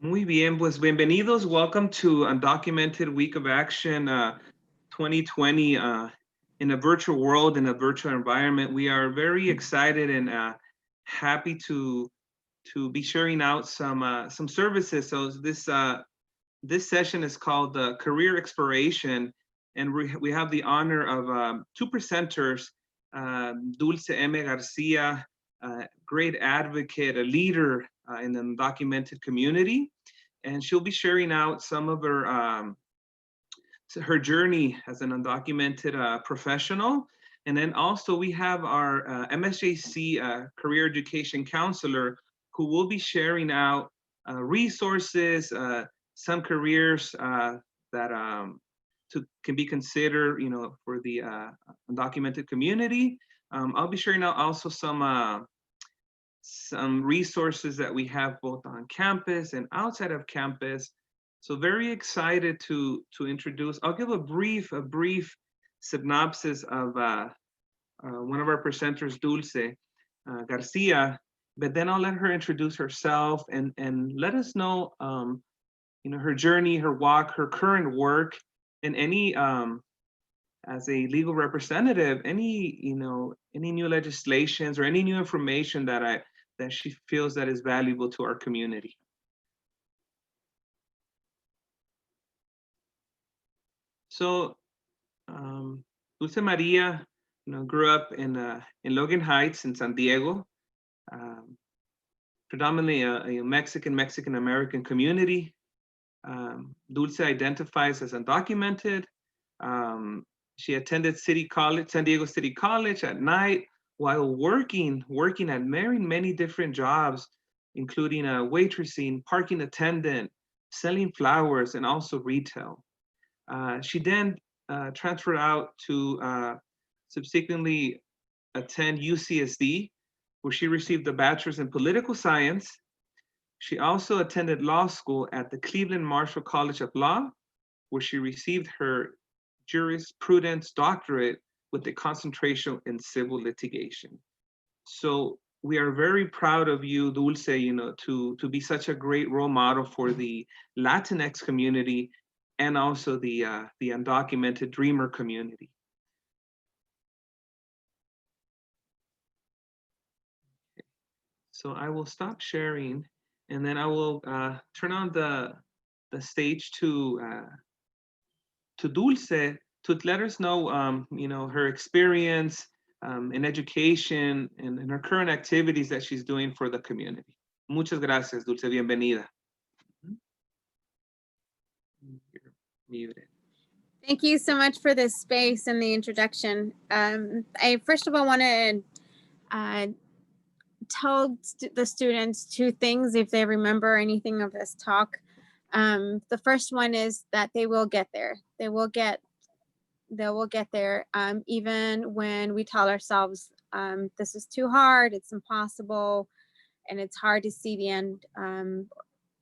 Muy bien, pues bienvenidos. Welcome to Undocumented Week of Action 2020 in a virtual world, in a virtual environment. We are very excited and happy to be sharing out some services. So this session is called Career Exploration, and we have the honor of two presenters, Dulce M. Garcia, great advocate, a leader in the undocumented community, and she'll be sharing out some of her journey as an undocumented professional. And then also we have our MSJC career education counselor who will be sharing out resources, some careers that can be considered, for the undocumented community. I'll be sharing out also some resources that we have both on campus and outside of campus. So very excited to introduce. I'll give a brief synopsis of one of our presenters, Dulce Garcia, but then I'll let her introduce herself and let us know, her journey, her walk, her current work, and any as a legal representative, any new legislations or any new information that she feels that is valuable to our community. So Dulce Maria, grew up in Logan Heights in San Diego, predominantly a Mexican American community. Dulce identifies as undocumented. She attended San Diego City College at night while working at many different jobs, including waitressing, parking attendant, selling flowers, and also retail. She then transferred out to subsequently attend UCSD, where she received a bachelor's in political science. She also attended law school at the Cleveland Marshall College of Law, where she received her jurisprudence doctorate with a concentration in civil litigation. So we are very proud of you, Dulce, to be such a great role model for the Latinx community and also the undocumented dreamer community. So I will stop sharing, and then I will turn on the stage to Dulce to let us know, her experience in education and her current activities that she's doing for the community. Muchas gracias, Dulce. Bienvenida. You're muted. Thank you so much for this space and the introduction. I first of all want to tell the students two things if they remember anything of this talk. The first one is that they will get there. They will get there, even when we tell ourselves this is too hard, it's impossible, and it's hard to see the end.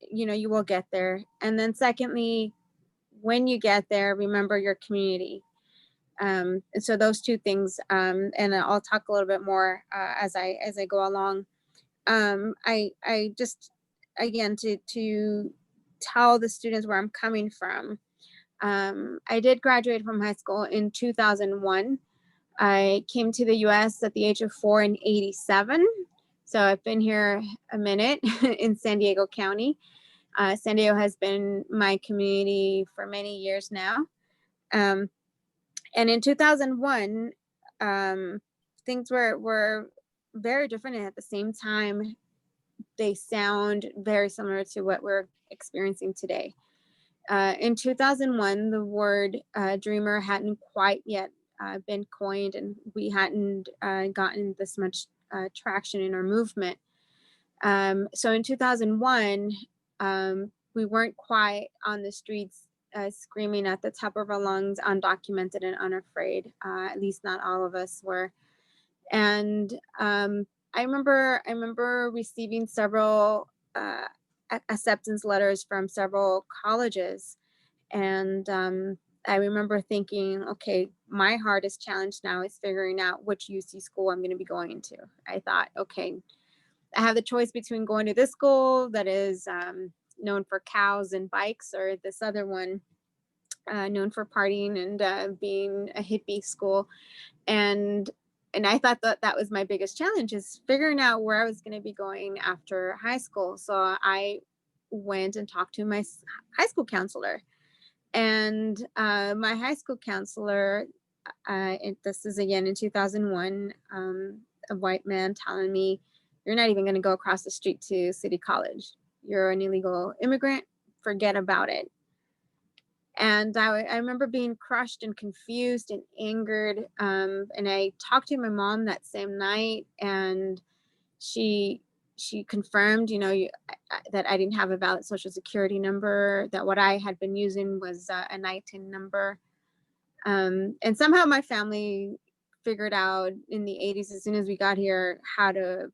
You will get there. And then secondly, when you get there, remember your community. And so those two things, and I'll talk a little bit more as I go along. I just, again, to tell the students where I'm coming from. I did graduate from high school in 2001. I came to the US at the age of 4 in 87. So I've been here a minute in San Diego County. San Diego has been my community for many years now. And in 2001, things were very different, and at the same time, they sound very similar to what we're experiencing today. In 2001, the word dreamer hadn't quite yet been coined, and we hadn't gotten this much traction in our movement. So in 2001, we weren't quite on the streets screaming at the top of our lungs, undocumented and unafraid. At least not all of us were. And I remember receiving several acceptance letters from several colleges. And I remember thinking, okay, my hardest challenge now is figuring out which UC school I'm going to be going to. I thought, okay, I have the choice between going to this school that is, known for cows and bikes, or this other one known for partying and being a hippie school. And I thought that that was my biggest challenge, is figuring out where I was going to be going after high school. So I went and talked to my high school counselor, and my high school counselor, this is again in 2001, a white man telling me, "You're not even going to go across the street to City College. You're an illegal immigrant. Forget about it." And I remember being crushed and confused and angered. And I talked to my mom that same night, and she confirmed, that I didn't have a valid social security number, that what I had been using was a NITIN number. And somehow my family figured out in the 80s, as soon as we got here, how to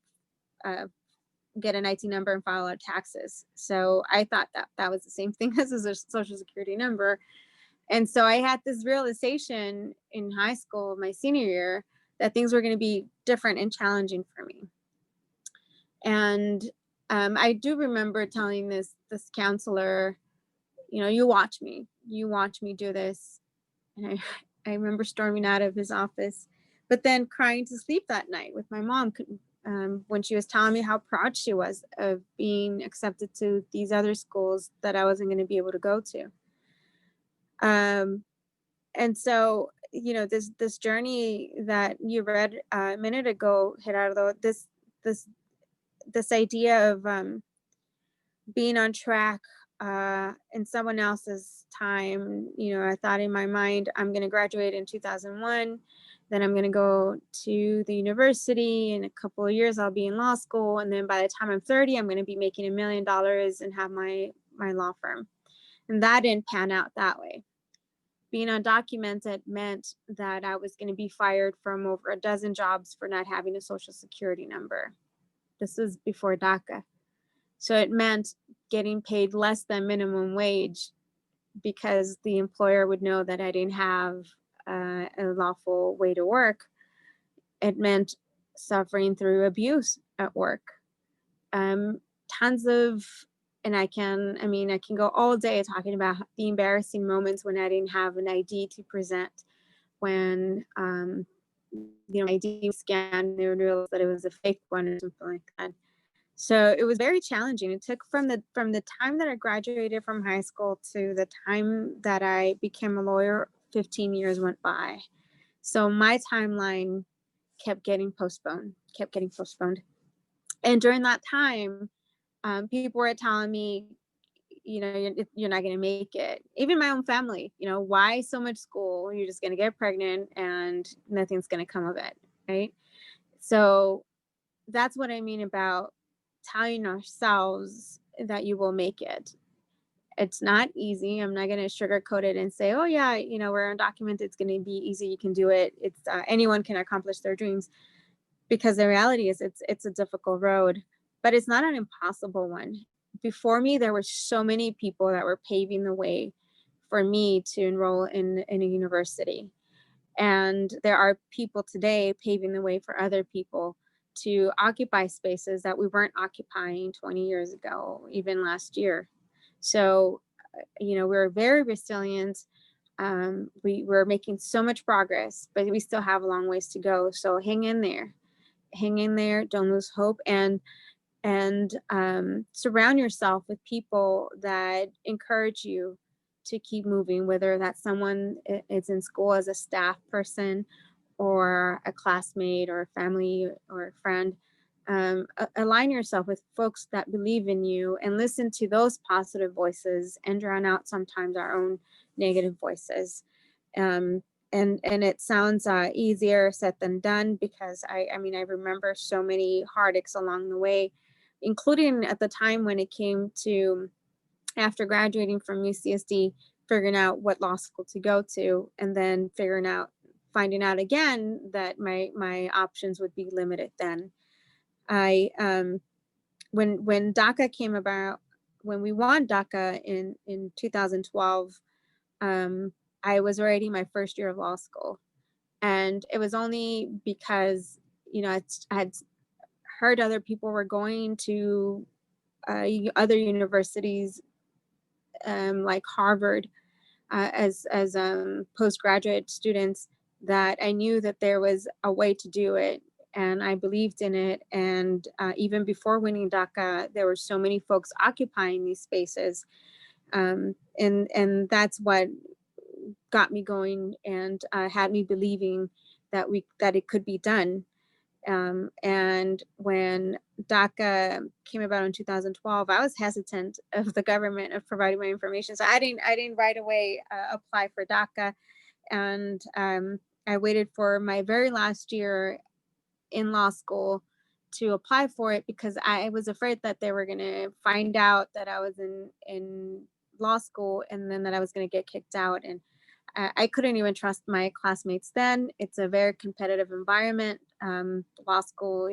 get an IT number and file our taxes. So I thought that that was the same thing as a social security number. And so I had this realization in high school, my senior year, that things were going to be different and challenging for me. And I do remember telling this counselor, you watch me do this. And I remember storming out of his office, but then crying to sleep that night with my mom when she was telling me how proud she was of being accepted to these other schools that I wasn't going to be able to go to. And so, this journey that you read a minute ago, Gerardo, this idea of being on track in someone else's time. I thought in my mind, I'm going to graduate in 2001, then I'm going to go to the university. In a couple of years, I'll be in law school. And then by the time I'm 30, I'm going to be making $1 million and have my law firm. And that didn't pan out that way. Being undocumented meant that I was going to be fired from over a dozen jobs for not having a social security number. This was before DACA. So it meant getting paid less than minimum wage because the employer would know that I didn't have a lawful way to work. It meant suffering through abuse at work. Tons of, and I can go all day talking about the embarrassing moments when I didn't have an ID to present, when ID was scanned, they would realize that it was a fake one or something like that. So it was very challenging. It took from the time that I graduated from high school to the time that I became a lawyer, 15 years went by. So my timeline kept getting postponed. And during that time, people were telling me, you're not going to make it. Even my own family, why so much school? You're just going to get pregnant and nothing's going to come of it, right? So that's what I mean about telling ourselves that you will make it. It's not easy. I'm not going to sugarcoat it and say, oh yeah, we're undocumented, it's going to be easy, you can do it. It's anyone can accomplish their dreams, because the reality is it's a difficult road, but it's not an impossible one. Before me, there were so many people that were paving the way for me to enroll in a university. And there are people today paving the way for other people to occupy spaces that we weren't occupying 20 years ago, even last year. So, we're very resilient. We're making so much progress, but we still have a long ways to go. So hang in there, don't lose hope, and surround yourself with people that encourage you to keep moving, whether that's someone is in school as a staff person or a classmate or a family or a friend. Align yourself with folks that believe in you and listen to those positive voices and drown out sometimes our own negative voices. And it sounds easier said than done, because I remember so many heartaches along the way, including at the time when it came to, after graduating from UCSD, figuring out what law school to go to, and then finding out again that my options would be limited then. When DACA came about, when we won DACA in 2012, I was already my first year of law school. And it was only because, I had heard other people were going to other universities like Harvard as postgraduate students, that I knew that there was a way to do it, and I believed in it. And even before winning DACA, there were so many folks occupying these spaces, and that's what got me going and had me believing that it could be done. And when DACA came about in 2012, I was hesitant of the government of providing my information, so I didn't right away apply for DACA, and I waited for my very last year in law school to apply for it, because I was afraid that they were going to find out that I was in law school, and then that I was going to get kicked out. And I couldn't even trust my classmates then. It's a very competitive environment. Law school,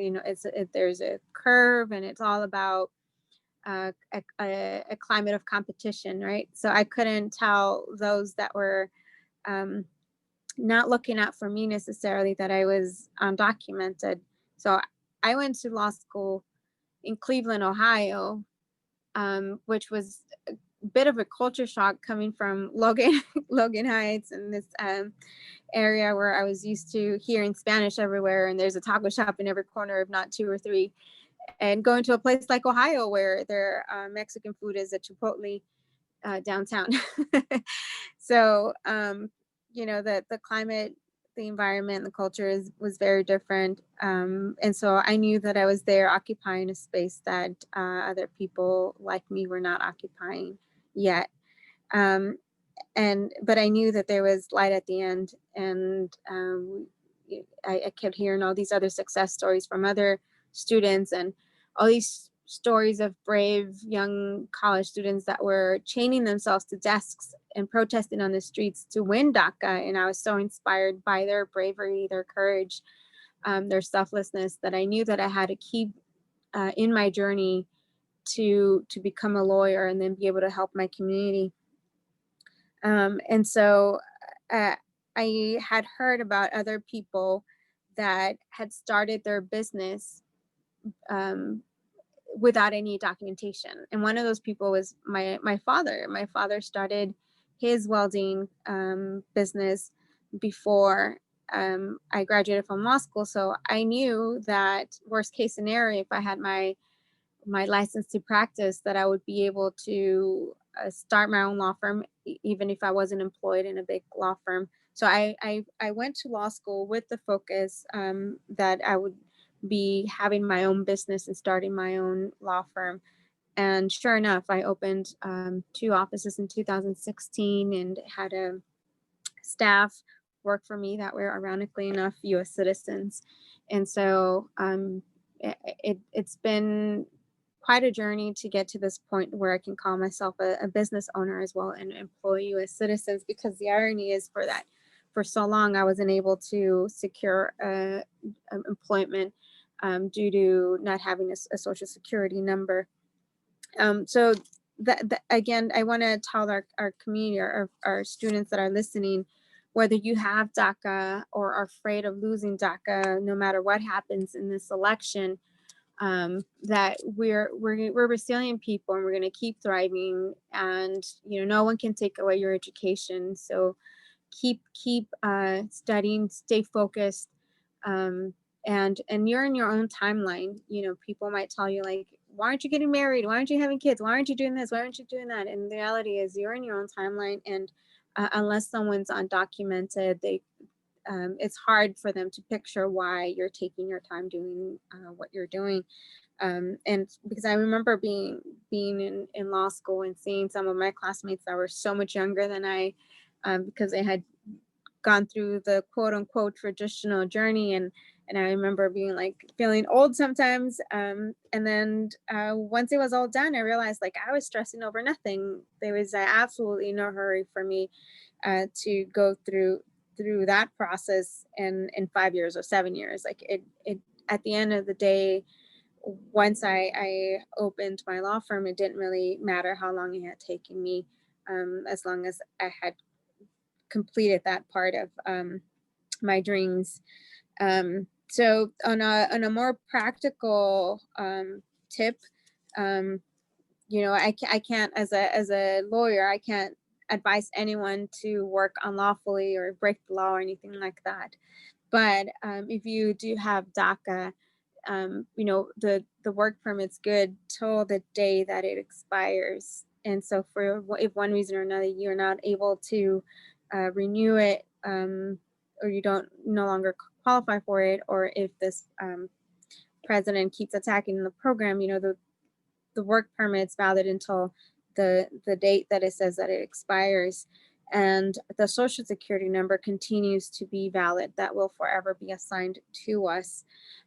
there's a curve, and it's all about a climate of competition, right? So I couldn't tell those that were not looking out for me necessarily that I was undocumented. So I went to law school in Cleveland, Ohio, which was a bit of a culture shock coming from Logan Heights, and this area where I was used to hearing Spanish everywhere, and there's a taco shop in every corner, if not two or three, and going to a place like Ohio where their Mexican food is a Chipotle downtown. So the climate, the environment, the culture was very different, and so I knew that I was there occupying a space that other people like me were not occupying yet. But I knew that there was light at the end, and I kept hearing all these other success stories from other students, and all these stories of brave young college students that were chaining themselves to desks and protesting on the streets to win DACA. And I was so inspired by their bravery, their courage, their selflessness, that I knew that I had to keep in my journey to become a lawyer and then be able to help my community. And so I had heard about other people that had started their business without any documentation. And one of those people was my father. My father started his welding business before I graduated from law school. So I knew that worst case scenario, if I had my license to practice, that I would be able to start my own law firm, even if I wasn't employed in a big law firm. So I went to law school with the focus that I would be having my own business and starting my own law firm. And sure enough, I opened 2 offices in 2016 and had a staff work for me that were, ironically enough, U.S. citizens. And so it's been quite a journey to get to this point where I can call myself a business owner as well and employ U.S. citizens, because the irony is for so long I wasn't able to secure employment due to not having a social security number. So that again, I want to tell our community, our students that are listening, whether you have DACA or are afraid of losing DACA, no matter what happens in this election, that we're resilient people, and we're going to keep thriving, and no one can take away your education. So keep studying, stay focused, and you're in your own timeline. People might tell you, like, why aren't you getting married? Why aren't you having kids? Why aren't you doing this? Why aren't you doing that? And the reality is, you're in your own timeline, and unless someone's undocumented, it's hard for them to picture why you're taking your time doing what you're doing. And because I remember being in law school and seeing some of my classmates that were so much younger than I, because they had gone through the quote unquote traditional journey, and I remember being like feeling old sometimes. And then once it was all done, I realized, like, I was stressing over nothing. There was absolutely no hurry for me to go through that process in 5 years or 7 years. Like it at the end of the day, once I opened my law firm, it didn't really matter how long it had taken me, as long as I had completed that part of my dreams. So on a more practical tip, you know, I can't, as a lawyer, I can't advise anyone to work unlawfully or break the law or anything like that. But if you do have DACA, you know, the work permit's good till the day that it expires. And so for if one reason or another you're not able to renew it, or you don't no longer qualify for it, or if this president keeps attacking the program, you know, the work permit's valid until the date that it says that it expires. And the social security number continues to be valid. That will forever be assigned to us.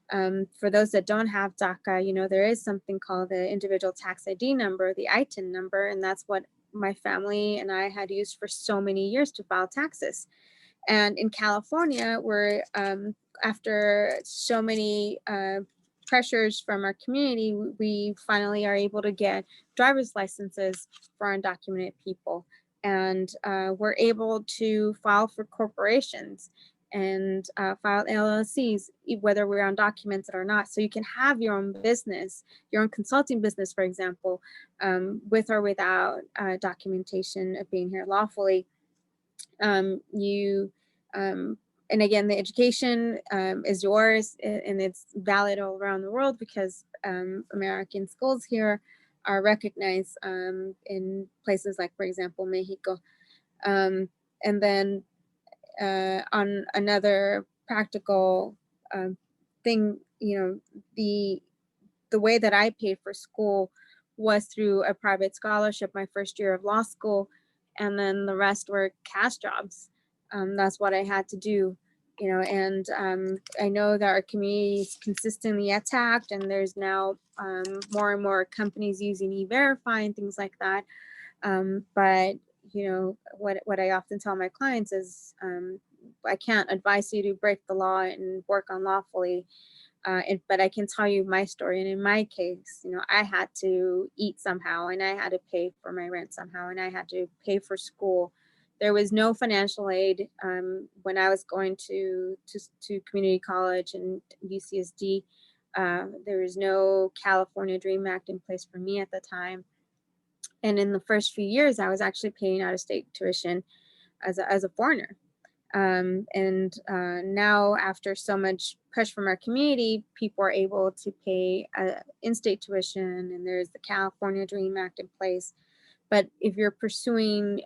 For those that don't have DACA, you know, there is something called the individual tax ID number, the ITIN number, and that's what my family and I had used for so many years to file taxes. And in California, we're after so many pressures from our community, we finally are able to get driver's licenses for undocumented people. And we're able to file for corporations and file LLCs, whether we're undocumented or not. So you can have your own business, your own consulting business, for example, with or without documentation of being here lawfully. You and again, the education is yours, and it's valid all around the world because American schools here are recognized in places like, for example, Mexico. And then on another practical thing, you know, the way that I paid for school was through a private scholarship my first year of law school, and then the rest were cash jobs. That's what I had to do, you know. And I know that our community is consistently attacked, and there's now more and more companies using E-Verify and things like that. But you know, what I often tell my clients is, I can't advise you to break the law and work unlawfully. But I can tell you my story. And in my case, you know, I had to eat somehow, and I had to pay for my rent somehow, and I had to pay for school. There was no financial aid when I was going to community college and UCSD. There was no California Dream Act in place for me at the time. And in the first few years, I was actually paying out of state tuition as a foreigner. And now, after so much push from our community, people are able to pay in-state tuition, and there's the California Dream Act in place. But if you're pursuing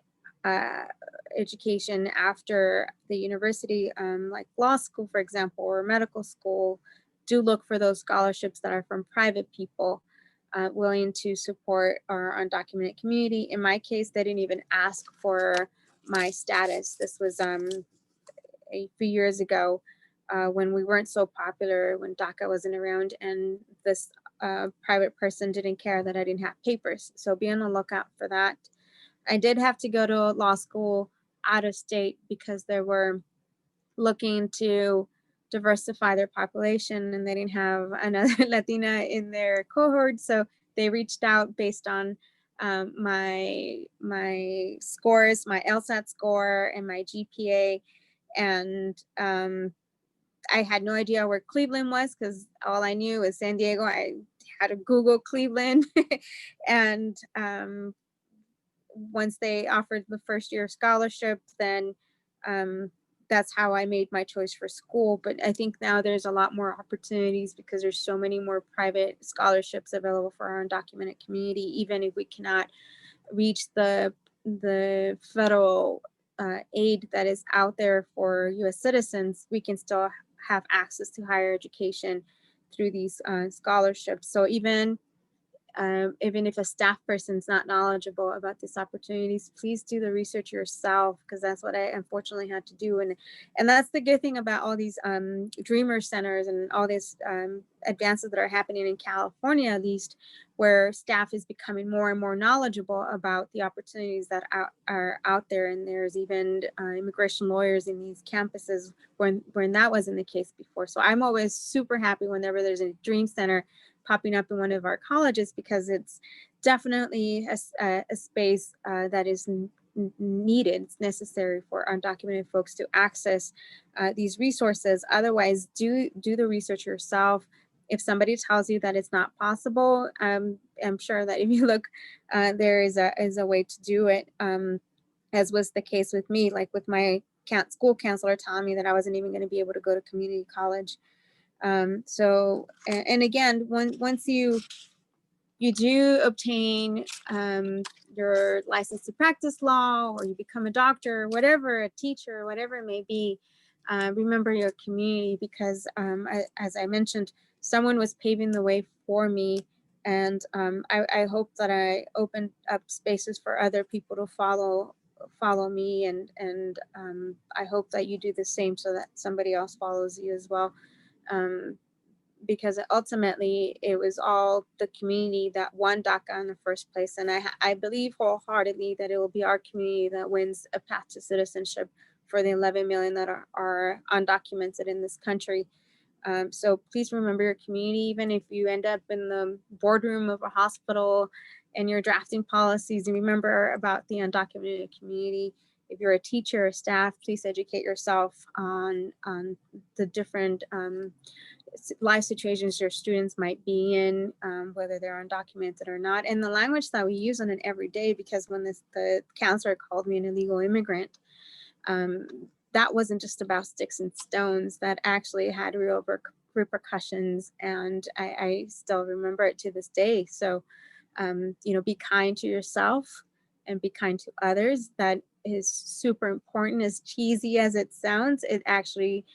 education after the university, like law school, for example, or medical school, do look for those scholarships that are from private people willing to support our undocumented community. In my case, they didn't even ask for my status. This was a few years ago when we weren't so popular, when DACA wasn't around, and this private person didn't care that I didn't have papers. So be on the lookout for that. I did have to go to law school out of state because they were looking to diversify their population, and they didn't have another Latina in their cohort. So they reached out based on my scores, my LSAT score, and my GPA. And I had no idea where Cleveland was because all I knew was San Diego. I had to Google Cleveland. And once they offered the first year scholarship, then that's how I made my choice for school. But I think now there's a lot more opportunities because there's so many more private scholarships available for our undocumented community, even if we cannot reach the federal aid that is out there for U.S. citizens. We can still have access to higher education through these scholarships. So even if a staff person's not knowledgeable about these opportunities, please do the research yourself, because that's what I unfortunately had to do. And that's the good thing about all these dreamer centers and all these advances that are happening in California, at least, where staff is becoming more and more knowledgeable about the opportunities that are out there. And there's even immigration lawyers in these campuses when that wasn't the case before. So I'm always super happy whenever there's a dream center popping up in one of our colleges, because it's definitely a space that is needed. It's necessary for undocumented folks to access these resources. Otherwise, do the research yourself. If somebody tells you that it's not possible, I'm sure that if you look, there is a way to do it, as was the case with me, like with my school counselor telling me that I wasn't even going to be able to go to community college. So, and again, once you do obtain your license to practice law, or you become a doctor, whatever, a teacher, whatever it may be, remember your community, because as I mentioned, someone was paving the way for me. And I hope that I opened up spaces for other people to follow me, and I hope that you do the same so that somebody else follows you as well. Because ultimately it was all the community that won DACA in the first place. And I believe wholeheartedly that it will be our community that wins a path to citizenship for the 11 million that are undocumented in this country. So please remember your community, even if you end up in the boardroom of a hospital and you're drafting policies, and remember about the undocumented community. If you're a teacher or staff, please educate yourself on the different life situations your students might be in, whether they're undocumented or not, and the language that we use on an everyday. Because when the counselor called me an illegal immigrant, that wasn't just about sticks and stones. That actually had real repercussions, and I still remember it to this day. So, be kind to yourself and be kind to others. That is super important. As cheesy as it sounds, it actually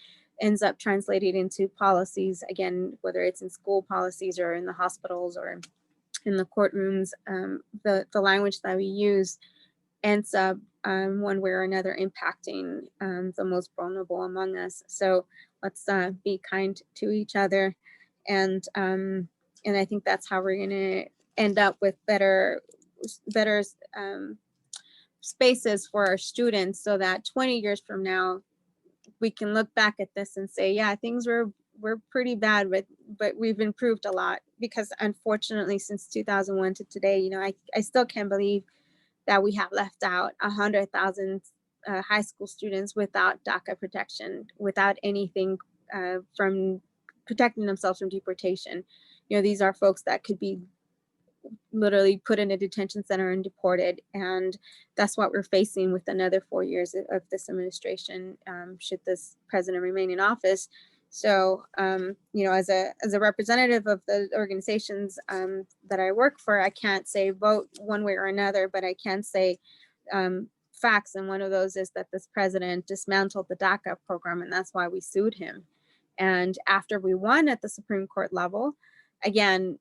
ends up translating into policies, again, whether it's in school policies or in the hospitals or in the courtrooms. The language that we use ends up one way or another impacting the most vulnerable among us. So let's be kind to each other, and I think that's how we're going to end up with better spaces for our students, so that 20 years from now we can look back at this and say, yeah, things were pretty bad, but we've improved a lot. Because unfortunately, since 2001 to today, I still can't believe that we have left out 100,000 high school students without DACA protection, without anything from protecting themselves from deportation. These are folks that could be literally put in a detention center and deported. And that's what we're facing with another 4 years of this administration, should this president remain in office. So, as a representative of the organizations that I work for, I can't say vote one way or another, but I can say facts. And one of those is that this president dismantled the DACA program, and that's why we sued him. And after we won at the Supreme Court level, again,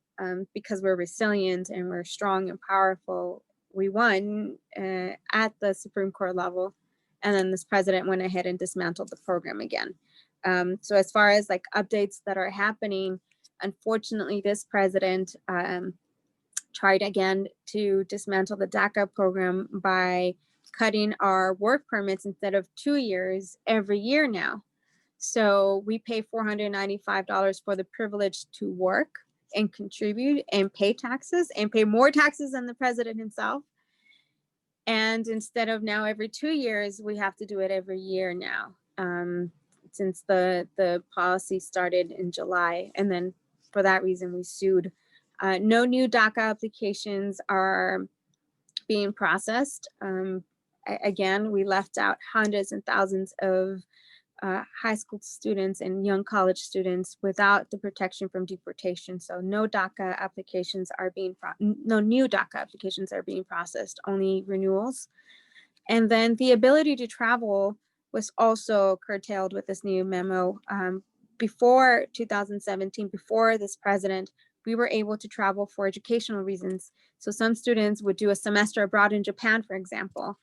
because we're resilient and we're strong and powerful, we won at the Supreme Court level. And then this president went ahead and dismantled the program again. So as far as like updates that are happening, unfortunately, this president tried again to dismantle the DACA program by cutting our work permits. Instead of 2 years, every year now. So we pay $495 for the privilege to work and contribute and pay taxes, and pay more taxes than the president himself. And instead of now every 2 years, we have to do it every year now, since the policy started in July. And then for that reason, we sued. No new DACA applications are being processed. Again, we left out hundreds and thousands of high school students and young college students without the protection from deportation. So no DACA applications are no new DACA applications are being processed, only renewals. And then the ability to travel was also curtailed with this new memo. Before 2017, before this president, we were able to travel for educational reasons. So some students would do a semester abroad in Japan, for example.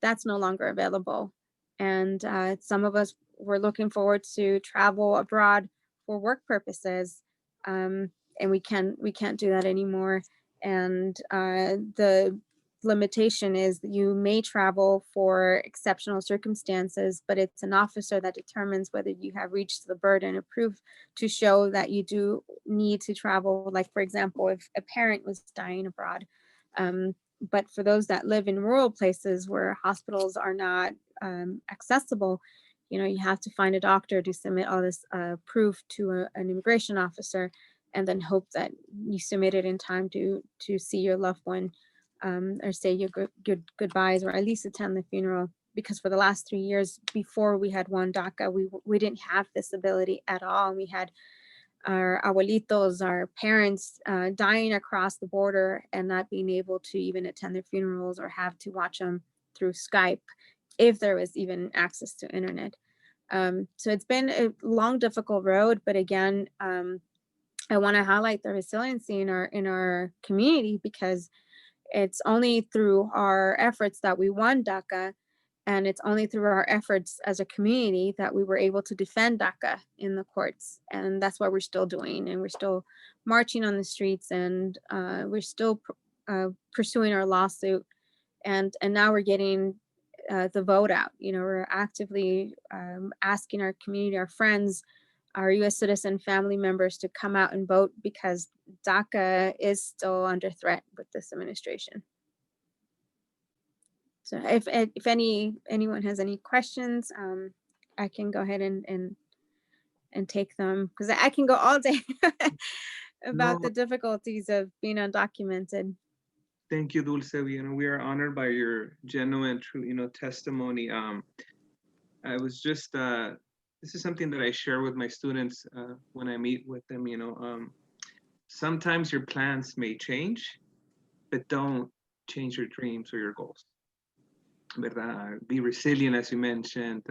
That's no longer available. And some of us were looking forward to travel abroad for work purposes, and we can't do that anymore. And the limitation is that you may travel for exceptional circumstances, but it's an officer that determines whether you have reached the burden of proof to show that you do need to travel. Like, for example, if a parent was dying abroad. But for those that live in rural places where hospitals are not accessible, you have to find a doctor to submit all this proof to an immigration officer. and then hope that you submit it in time to see your loved one, or say your goodbyes, or at least attend the funeral. Because for the last 3 years before we had one DACA, we didn't have this ability at all. We had our abuelitos, our parents, dying across the border and not being able to even attend their funerals, or have to watch them through Skype, if there was even access to internet. So it's been a long, difficult road, but again, I want to highlight the resiliency in our community, because it's only through our efforts that we won DACA, and it's only through our efforts as a community that we were able to defend DACA in the courts. And that's what we're still doing. And we're still marching on the streets, and we're still pursuing our lawsuit. And now we're getting the vote out. We're actively asking our community, our friends, our U.S. citizen family members to come out and vote, because DACA is still under threat with this administration. So if anyone has any questions, I can go ahead and take them, because I can go all day about the difficulties of being undocumented. Thank you, Dulce. We are honored by your genuine, true, testimony. I was just, this is something that I share with my students when I meet with them. Sometimes your plans may change, but don't change your dreams or your goals. Be resilient, as you mentioned.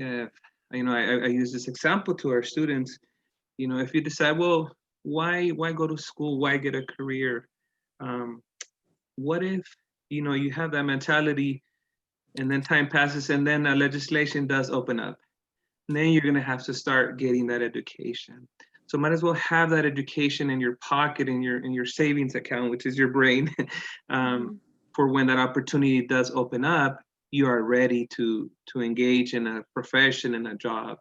I use this example to our students. If you decide, well, why go to school? Why get a career? What if you have that mentality, and then time passes, and then legislation does open up, and then you're going to have to start getting that education. So might as well have that education in your pocket, in your savings account, which is your brain. For when that opportunity does open up, you are ready to engage in a profession and a job.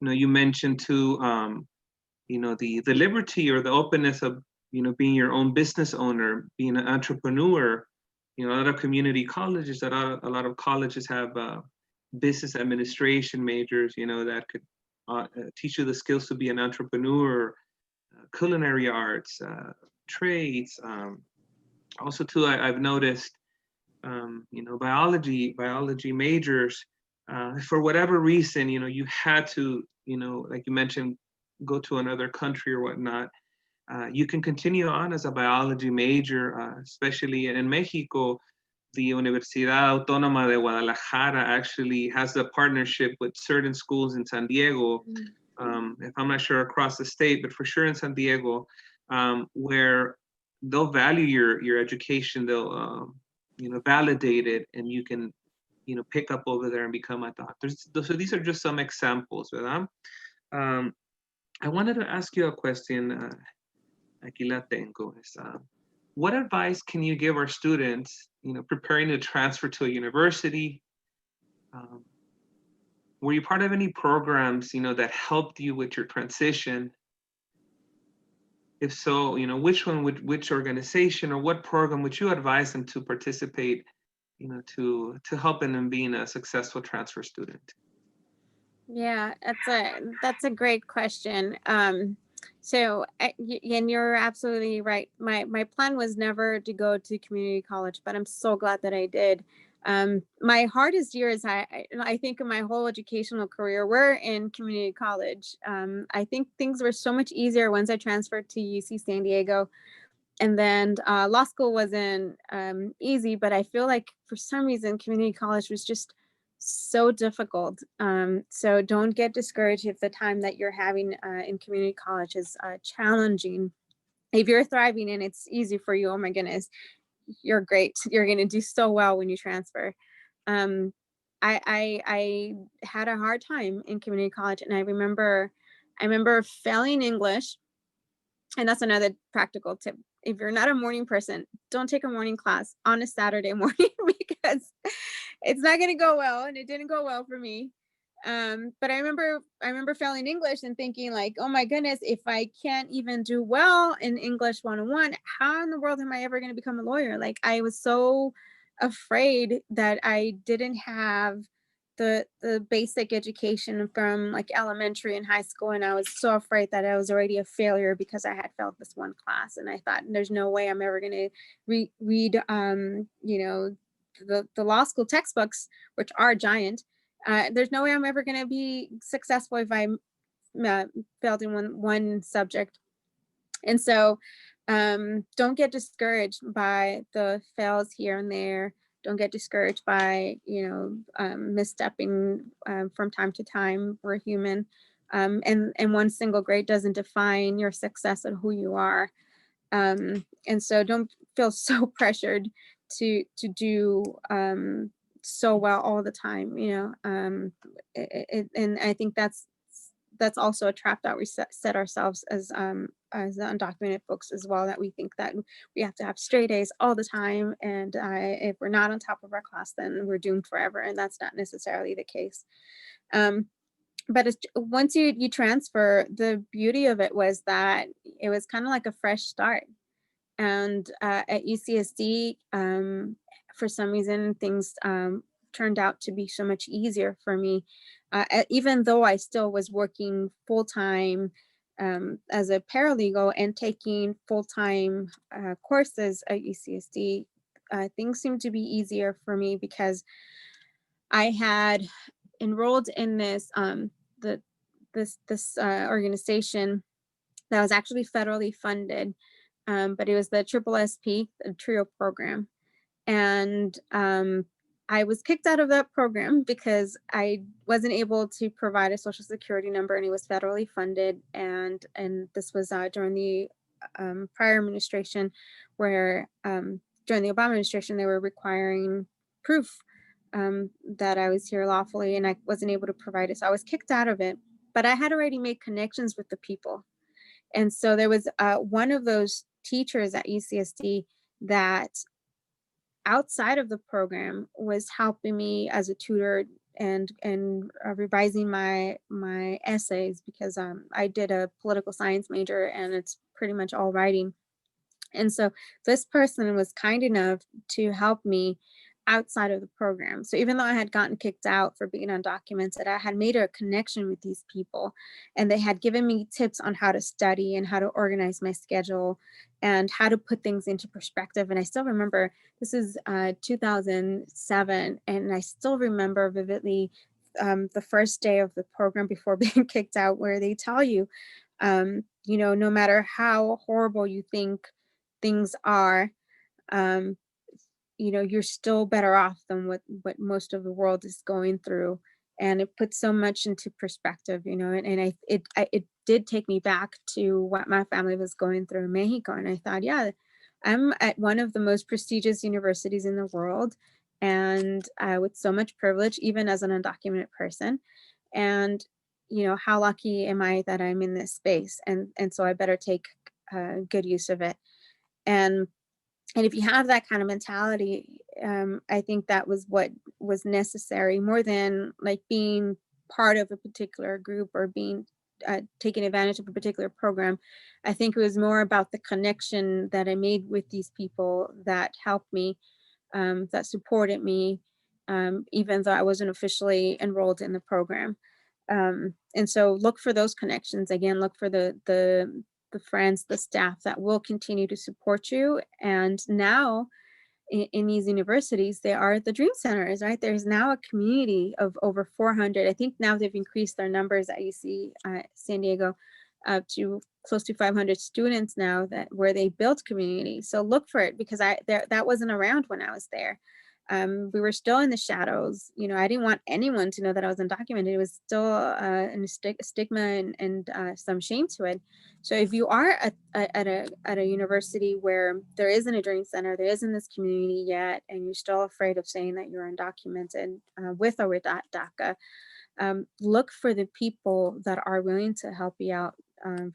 You mentioned too, the liberty or the openness of being your own business owner, being an entrepreneur. A lot of community colleges, a lot of colleges have business administration majors, that could teach you the skills to be an entrepreneur, culinary arts, trades. Also too, I've noticed, biology majors, for whatever reason, you had to, like you mentioned, go to another country or whatnot. You can continue on as a biology major, especially in Mexico. The Universidad Autónoma de Guadalajara actually has a partnership with certain schools in San Diego, if I'm not sure across the state, but for sure in San Diego, where they'll value your education. They'll validate it, and you can pick up over there and become a doctor. So these are just some examples, ¿verdad? I wanted to ask you a question. Aquí la tengo. What advice can you give our students, preparing to transfer to a university? Were you part of any programs, that helped you with your transition? If so, which organization or what program would you advise them to participate, to help in them being a successful transfer student? Yeah, that's a great question. So, and you're absolutely right. My plan was never to go to community college, but I'm so glad that I did. My hardest years, I think, of my whole educational career were in community college. I think things were so much easier once I transferred to UC San Diego. And then law school wasn't easy, but I feel like for some reason community college was just so difficult. So don't get discouraged if the time that you're having in community college is challenging. If you're thriving and it's easy for you, oh my goodness, you're great. You're going to do so well when you transfer. I had a hard time in community college, and I remember failing English. And that's another practical tip. If you're not a morning person, don't take a morning class on a Saturday morning because it's not going to go well, and it didn't go well for me. But I remember failing English and thinking like, oh my goodness, if I can't even do well in English 101, how in the world am I ever going to become a lawyer? Like, I was so afraid that I didn't have the basic education from like elementary and high school, and I was so afraid that I was already a failure because I had failed this one class, and I thought there's no way I'm ever going to read the law school textbooks, which are giant. There's no way I'm ever going to be successful if I failed in one subject. And so don't get discouraged by the fails here and there. Don't get discouraged by, misstepping from time to time. We're human. And one single grade doesn't define your success and who you are. And so don't feel so pressured to do so well all the time, and I think that's also a trap that we set ourselves as the undocumented folks as well, that we think that we have to have straight A's all the time, and if we're not on top of our class, then we're doomed forever, and that's not necessarily the case. But once you transfer, the beauty of it was that it was kind of like a fresh start. And at UCSD, for some reason, things turned out to be so much easier for me, even though I still was working full-time as a paralegal and taking full-time courses at UCSD. Things seemed to be easier for me because I had enrolled in this organization that was actually federally funded, but it was the Triple SP, the TRIO program. And I was kicked out of that program because I wasn't able to provide a social security number, and it was federally funded. And this was during the prior administration, where during the Obama administration, they were requiring proof that I was here lawfully, and I wasn't able to provide it. So I was kicked out of it, but I had already made connections with the people. And so there was one of those teachers at UCSD that outside of the program was helping me as a tutor and revising my essays, because I did a political science major and it's pretty much all writing. And so this person was kind enough to help me outside of the program. So even though I had gotten kicked out for being undocumented, I had made a connection with these people, and they had given me tips on how to study and how to organize my schedule and how to put things into perspective. And I still remember, this is 2007, and I still remember vividly the first day of the program before being kicked out, where they tell you, no matter how horrible you think things are, you're still better off than what most of the world is going through. And it puts so much into perspective, and it did take me back to what my family was going through in Mexico. And I thought, yeah, I'm at one of the most prestigious universities in the world, and with so much privilege, even as an undocumented person. And how lucky am I that I'm in this space, and so I better take good use of it. And if you have that kind of mentality, I think that was what was necessary, more than like being part of a particular group or being taking advantage of a particular program. I think it was more about the connection that I made with these people that helped me, that supported me, even though I wasn't officially enrolled in the program. And so look for those connections. Again, look for the friends, the staff that will continue to support you. And now in these universities, they are the dream centers, right? There's now a community of over 400. I think now they've increased their numbers at UC San Diego to close to 500 students now, that where they built community. So look for it, because that wasn't around when I was there. We were still in the shadows. I didn't want anyone to know that I was undocumented. It was still a stigma and some shame to it. So if you are at a university where there isn't a dream center, there isn't this community yet, and you're still afraid of saying that you're undocumented, with or without DACA, look for the people that are willing to help you out,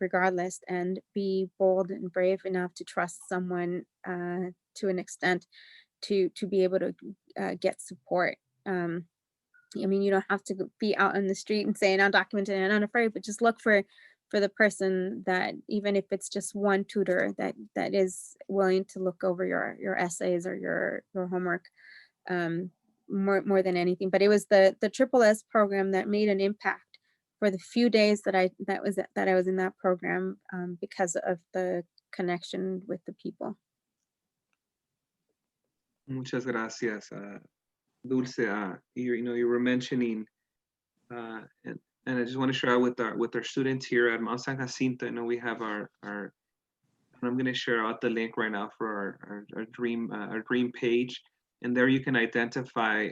regardless, and be bold and brave enough to trust someone to an extent to be able to get support. You don't have to be out on the street and saying undocumented and unafraid, but just look for the person that, even if it's just one tutor that is willing to look over your essays or your homework. more than anything. But it was the Triple S program that made an impact for the few days that I was in that program, because of the connection with the people. Muchas gracias, Dulce. You were mentioning, and I just want to share with our students here at Mount San Jacinto. We have our and I'm going to share out the link right now for our dream page, and there you can identify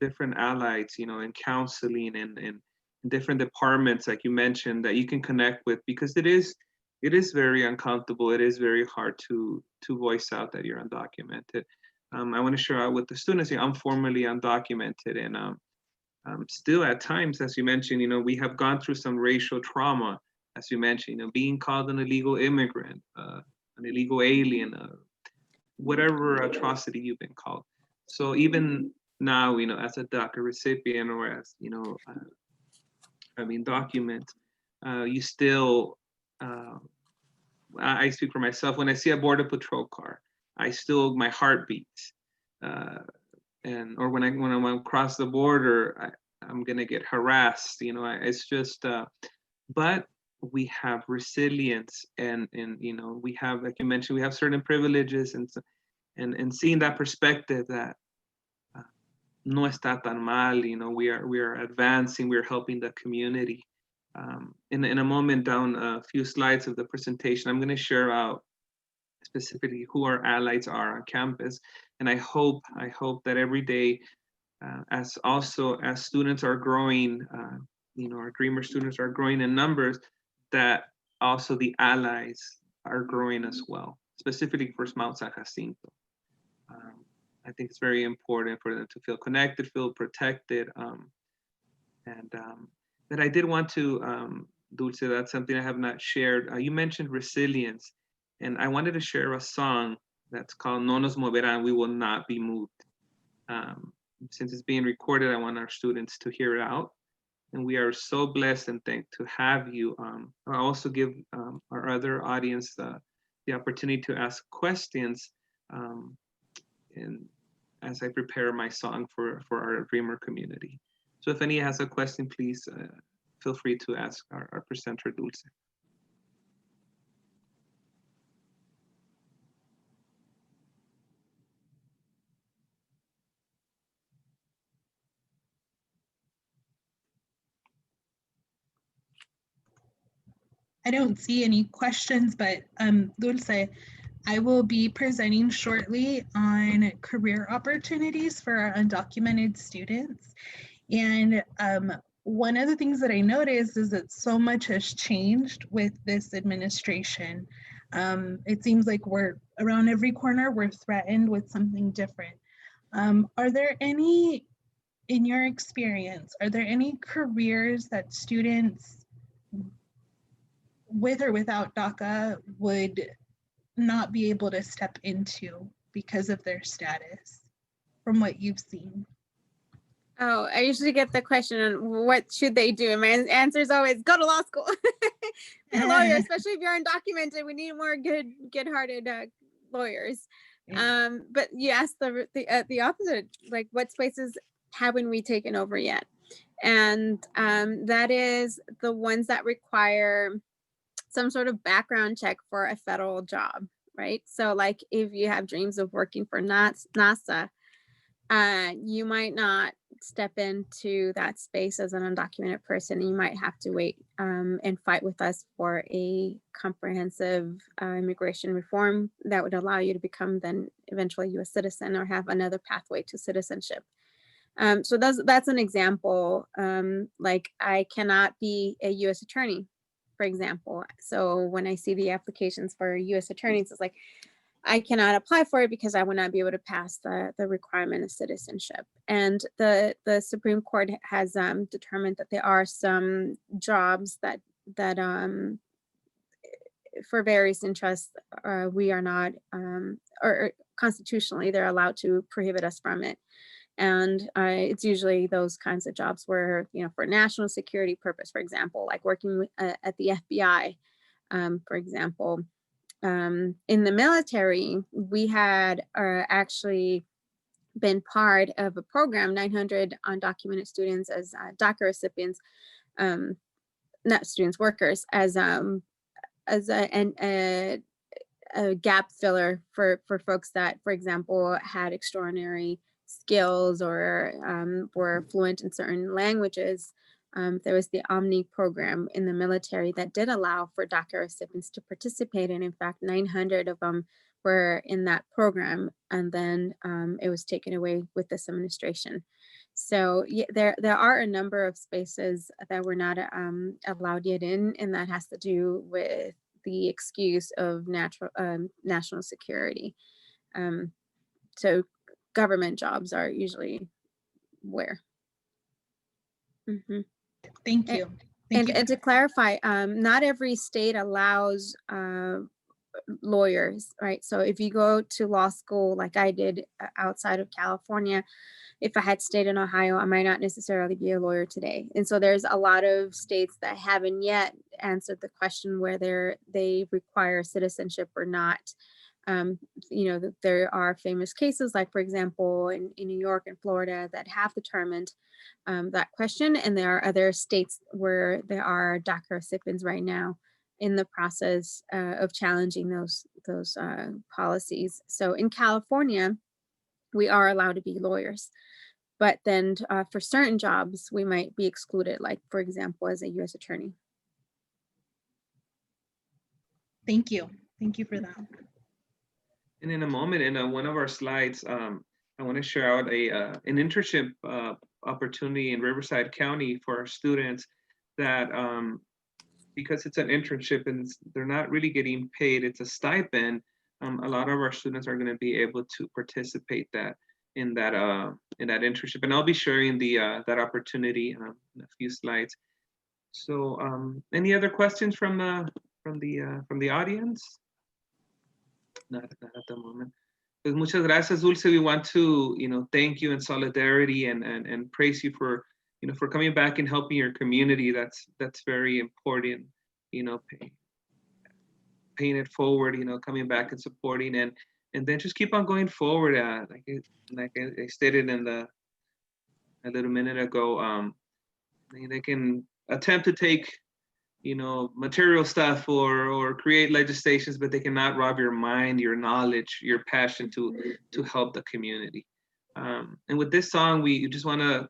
different allies, in counseling and different departments, like you mentioned, that you can connect with, because it is very uncomfortable. It is very hard to voice out that you're undocumented. I want to share out with the students here, I'm formerly undocumented, and still at times, as you mentioned, we have gone through some racial trauma, as you mentioned, being called an illegal immigrant, an illegal alien, whatever atrocity you've been called. So even now, as a DACA recipient, or as, document, you still, I speak for myself, when I see a Border Patrol car, my heart beats. Or when I'm across the border, I'm gonna get harassed. It's just, but we have resilience, and we have, like you mentioned, we have certain privileges, and seeing that perspective that no está tan mal. We are advancing, we're helping the community. In a moment, down a few slides of the presentation, I'm going to share out specifically who our allies are on campus, and I hope that every day, as students are growing, our Dreamer students are growing in numbers, that also the allies are growing as well, specifically for Mount San Jacinto. I think it's very important for them to feel connected, feel protected, and that I did want to, Dulce, that's something I have not shared. You mentioned resilience, and I wanted to share a song that's called No Nos Moverán, We Will Not Be Moved. Since it's being recorded, I want our students to hear it out. And we are so blessed and thankful to have you. I also give our other audience the opportunity to ask questions, and as I prepare my song for our Dreamer community. So if any has a question, please feel free to ask our presenter, Dulce. I don't see any questions, but Dulce, I will be presenting shortly on career opportunities for our undocumented students. And one of the things that I noticed is that so much has changed with this administration. It seems like we're around every corner, we're threatened with something different. Are there any, in your experience, are there any careers that students with or without DACA would not be able to step into because of their status, from what you've seen? Oh, I usually get the question on what should they do, and my answer is always go to law school. Be a lawyer, especially if you're undocumented. We need more good-hearted lawyers. Yeah. But you asked the opposite, like what spaces haven't we taken over yet? And that is the ones that require some sort of background check for a federal job, right? So like if you have dreams of working for NASA, you might not step into that space as an undocumented person. You might have to wait and fight with us for a comprehensive immigration reform that would allow you to become then eventually a U.S. citizen or have another pathway to citizenship. So that's an example. Like I cannot be a U.S. attorney, for example. So when I see the applications for U.S. attorneys, it's like, I cannot apply for it because I would not be able to pass the requirement of citizenship. And the Supreme Court has determined that there are some jobs that for various interests, we are not, or constitutionally, they're allowed to prohibit us from it. And it's usually those kinds of jobs where, for national security purpose, for example, like working at the FBI, for example. In the military, we had actually been part of a program, 900 undocumented students as DACA recipients, not students, workers, as a gap filler for folks that, for example, had extraordinary skills or were fluent in certain languages. There was the Omni program in the military that did allow for DACA recipients to participate. And in fact, 900 of them were in that program. And then it was taken away with this administration. So yeah, there are a number of spaces that we're not allowed yet in, and that has to do with the excuse of national security. So government jobs are usually where. Thank you. Thank you. And to clarify, not every state allows lawyers, right? So if you go to law school, like I did outside of California, if I had stayed in Ohio, I might not necessarily be a lawyer today. And so there's a lot of states that haven't yet answered the question whether they require citizenship or not. You know, there are famous cases, like for example, in New York and Florida, that have determined that question. And there are other states where there are DACA recipients right now in the process of challenging those policies. So in California, we are allowed to be lawyers, but then for certain jobs, we might be excluded, like for example, as a U.S. attorney. Thank you. Thank you for that. And in a moment, in one of our slides, I want to share out an internship opportunity in Riverside County for our students that, because it's an internship and they're not really getting paid, it's a stipend, a lot of our students are going to be able to participate in that internship. And I'll be sharing that opportunity in a few slides. So any other questions from the audience? Not at the moment. Pues muchas gracias, Dulce. We want to, thank you in solidarity and praise you for, for coming back and helping your community. That's very important, paying it forward, coming back and supporting, and then just keep on going forward. Like I stated a little minute ago, they can attempt to take, material stuff or create legislations, but they cannot rob your mind, your knowledge, your passion to help the community. And with this song, we just want to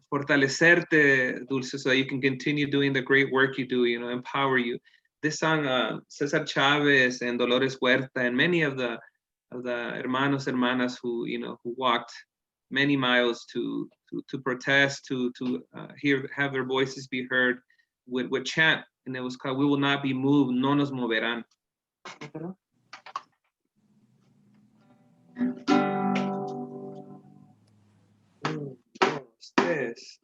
fortalecerte, Dulce, so that you can continue doing the great work you do, empower you. This song, Cesar Chavez and Dolores Huerta and many of the hermanas who walked many miles to protest, to have their voices be heard, would chant, and it was called "We Will Not Be Moved, No Nos Moverán." Un, dos, tres.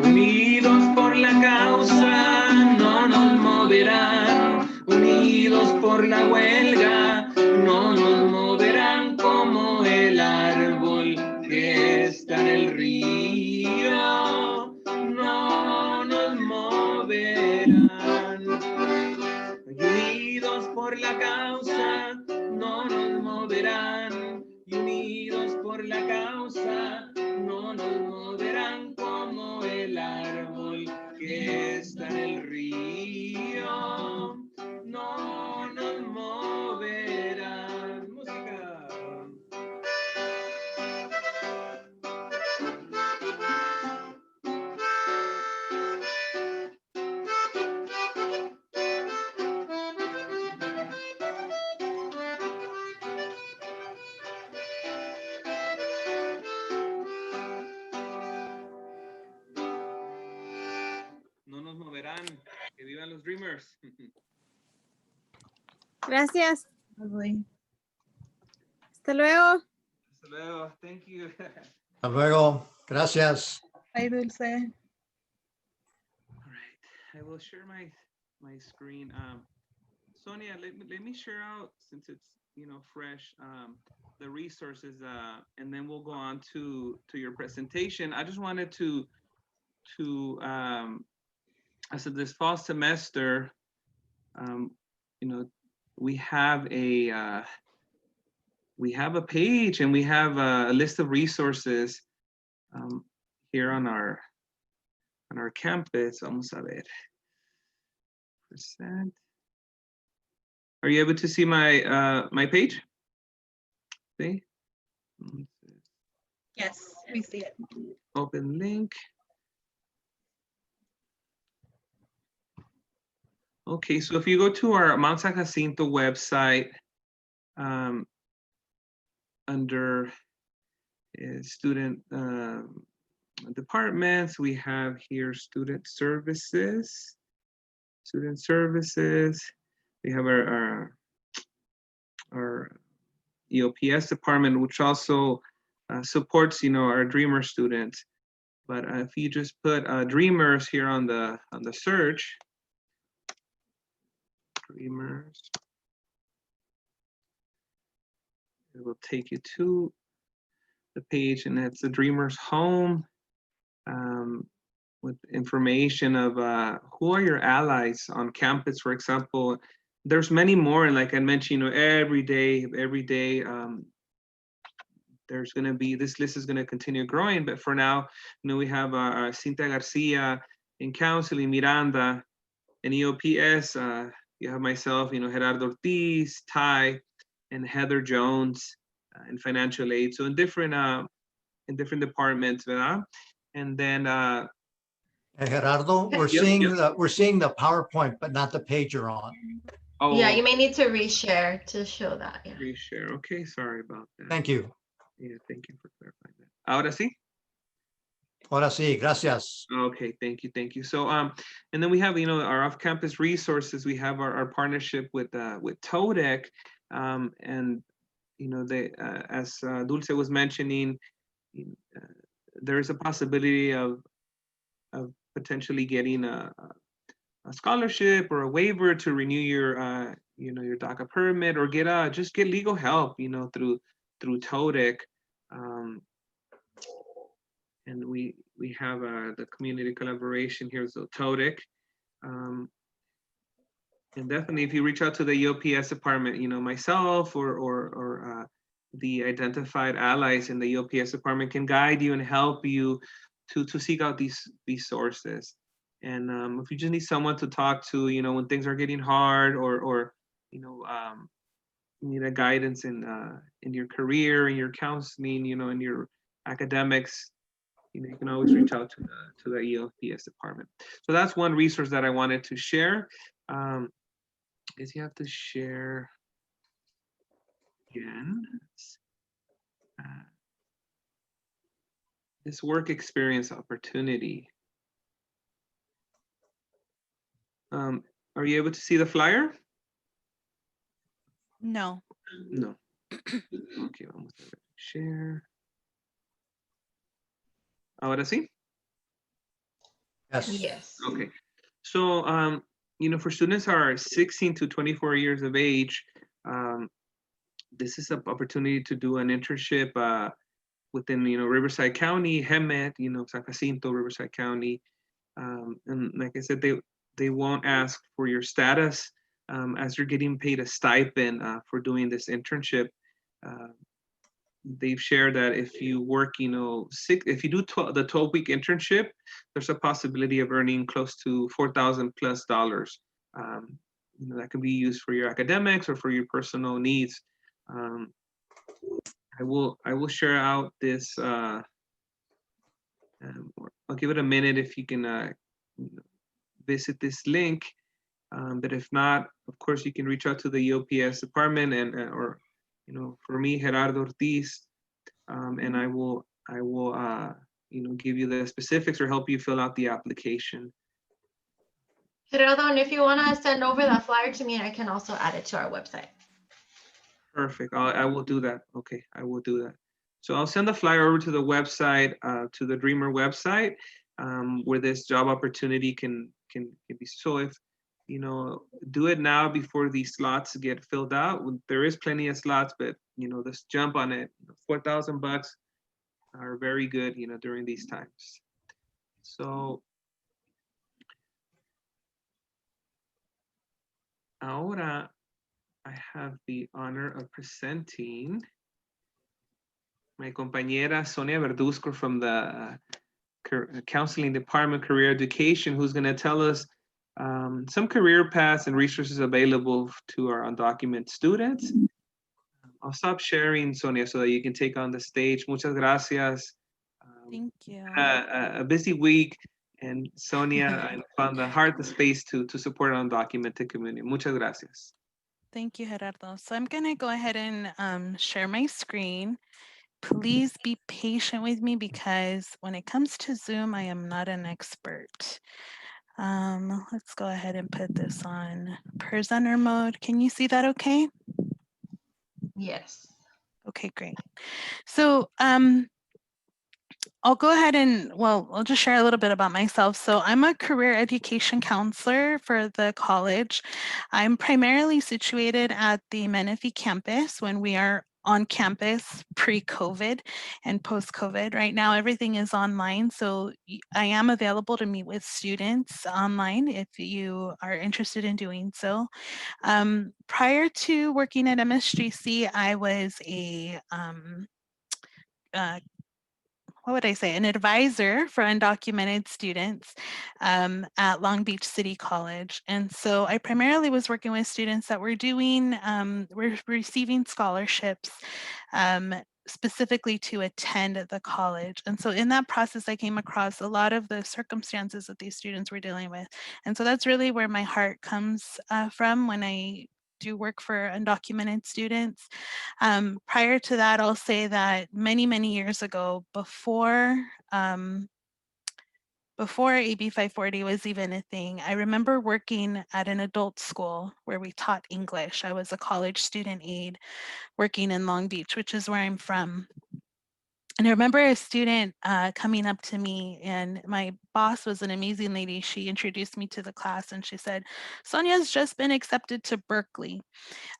Unidos por la causa, no nos moverán. Unidos por la huelga, no nos moverán como el árbol que está en el río. No nos moverán. Unidos por la causa, no nos moverán. Unidos por la causa, no nos moverán como el árbol que está en el río. No nos moverán. Música. No nos moverán. Que vivan los Dreamers. Gracias. Lovely. Hasta luego. Hasta luego. Thank you. Hasta luego. Gracias. Bye, Dulce. All right. I will share my screen. Sonia, let me share out, since it's, fresh, the resources, and then we'll go on to your presentation. I just wanted to I said this fall semester, we have a page, and we have a list of resources here on our campus. Vamos a ver. Percent. Are you able to see my my page? See? Yes, we see it. Open link. Okay, so if you go to our Mount San Jacinto website, under student departments, we have here student services. We have our EOPS department, which also supports, our Dreamer students. But if you just put Dreamers here on the search, Dreamers, it will take you to the page, and it's the Dreamers home, with information of who are your allies on campus. For example, there's many more, and like I mentioned, every day, there's going to be, this list is going to continue growing. But for now, we have Cinta Garcia in counseling, Miranda in EOPS. You have myself, Gerardo Ortiz, Ty, and Heather Jones in financial aid. So in different departments, ¿verdad? And then Hey, Gerardo, we're Yep, seeing yep. we're seeing the PowerPoint, but not the page you're on. oh, Yeah, you may need to reshare to show that. Yeah. reshare. Okay, sorry about that. Thank you. Yeah, thank you for clarifying that. Ahora sí? Ahora sí, gracias. Okay, thank you. So and then we have, our off-campus resources. We have our partnership with TODEC, and they as Dulce was mentioning, there is a possibility of potentially getting a scholarship or a waiver to renew your your DACA permit, or just get legal help, through TODEC. And we have the community collaboration here, so TODEC. And definitely, if you reach out to the EOPS department, myself or the identified allies in the EOPS department can guide you and help you to seek out these sources. And if you just need someone to talk to, when things are getting hard, or you need a guidance in your career, in your counseling, in your academics, you can always reach out to the EOPS department. So that's one resource that I wanted to share. Is you have to share again. This work experience opportunity. Are you able to see the flyer? No. No. Okay, vamos a ver. Share. Ahora sí? Yes. Yes. Okay. So, for students who are 16 to 24 years of age, this is an opportunity to do an internship within, Riverside County, Hemet, San Jacinto, Riverside County. And like I said, they won't ask for your status as you're getting paid a stipend for doing this internship. They've shared that if you work, if you do the 12-week internship, there's a possibility of earning close to $4,000+ that can be used for your academics or for your personal needs. I will share out this. I'll give it a minute if you can visit this link. But if not, of course, you can reach out to the EOPS department or for me, Gerardo Ortiz, and I will give you the specifics or help you fill out the application. Gerardo, and if you want to send over that flyer to me, I can also add it to our website. Perfect. I will do that. Okay, I will do that. So I'll send the flyer over to the website, to the Dreamer website, where this job opportunity can be. So if you know, do it now before these slots get filled out. There is plenty of slots, but you know, just jump on it. $4,000 are very good, you know, during these times. So ahora I have the honor of presenting my compañera Sonia Verduzco from the Counseling Department, Career Education, who's going to tell us some career paths and resources available to our undocumented students. I'll stop sharing, Sonia, so that you can take on the stage. Muchas gracias. Thank you. A busy week, and Sonia found the heart, the space to support our undocumented community. Muchas gracias. Thank you, Gerardo. So I'm going to go ahead and share my screen. Please be patient with me because when it comes to Zoom, I am not an expert. Let's go ahead and put this on presenter mode. Can you see that okay? Yes. Okay, great. So I'll go ahead and, well, I'll just share a little bit about myself. So I'm a career education counselor for the college. I'm primarily situated at the Menifee campus when we are on campus pre-COVID and post-COVID. Right now, everything is online. So I am available to meet with students online if you are interested in doing so. Prior to working at MSGC, I was a what would I say, an advisor for undocumented students at Long Beach City College. And so I primarily was working with students that were doing, were receiving scholarships specifically to attend the college. And so in that process, I came across a lot of the circumstances that these students were dealing with. And so that's really where my heart comes from when I do work for undocumented students. Prior to that, I'll say that many, many years ago, before AB 540 was even a thing, I remember working at an adult school where we taught English. I was a college student aide working in Long Beach, which is where I'm from. And I remember a student coming up to me, and my boss was an amazing lady. She introduced me to the class and she said, Sonia's just been accepted to Berkeley.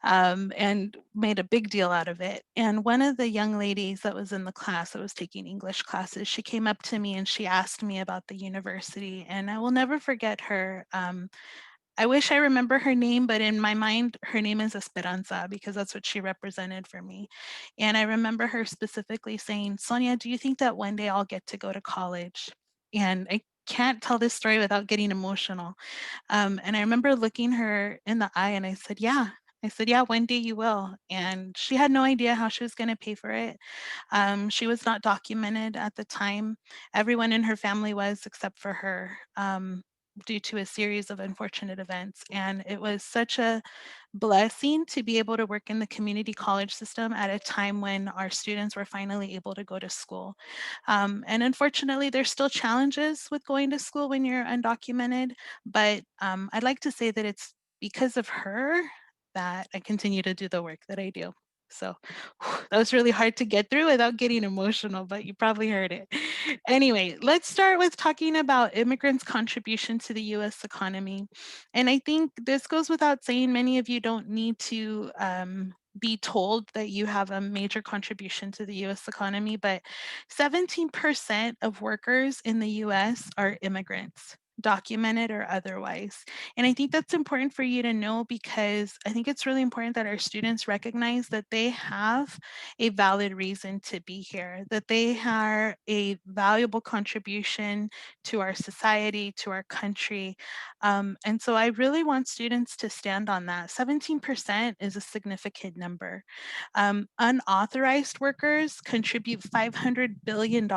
And made a big deal out of it. And one of the young ladies that was in the class that was taking English classes, she came up to me and she asked me about the university, and I will never forget her. I wish I remember her name, but in my mind, her name is Esperanza because that's what she represented for me. And I remember her specifically saying, Sonia, do you think that one day I'll get to go to college? And I can't tell this story without getting emotional. And I remember looking her in the eye and I said, yeah. I said, yeah, one day you will. And she had no idea how she was going to pay for it. She was not documented at the time. Everyone in her family was, except for her, due to a series of unfortunate events. And it was such a blessing to be able to work in the community college system at a time when our students were finally able to go to school. And unfortunately, there's still challenges with going to school when you're undocumented, but I'd like to say that it's because of her that I continue to do the work that I do. So that was really hard to get through without getting emotional, but you probably heard it. Anyway, let's start with talking about immigrants' contribution to the US economy. And I think this goes without saying, many of you don't need to be told that you have a major contribution to the US economy, but 17% of workers in the US are immigrants, documented or otherwise. And I think that's important for you to know because I think it's really important that our students recognize that they have a valid reason to be here, that they are a valuable contribution to our society, to our country. And so I really want students to stand on that. 17% is a significant number. Unauthorized workers contribute $500 billion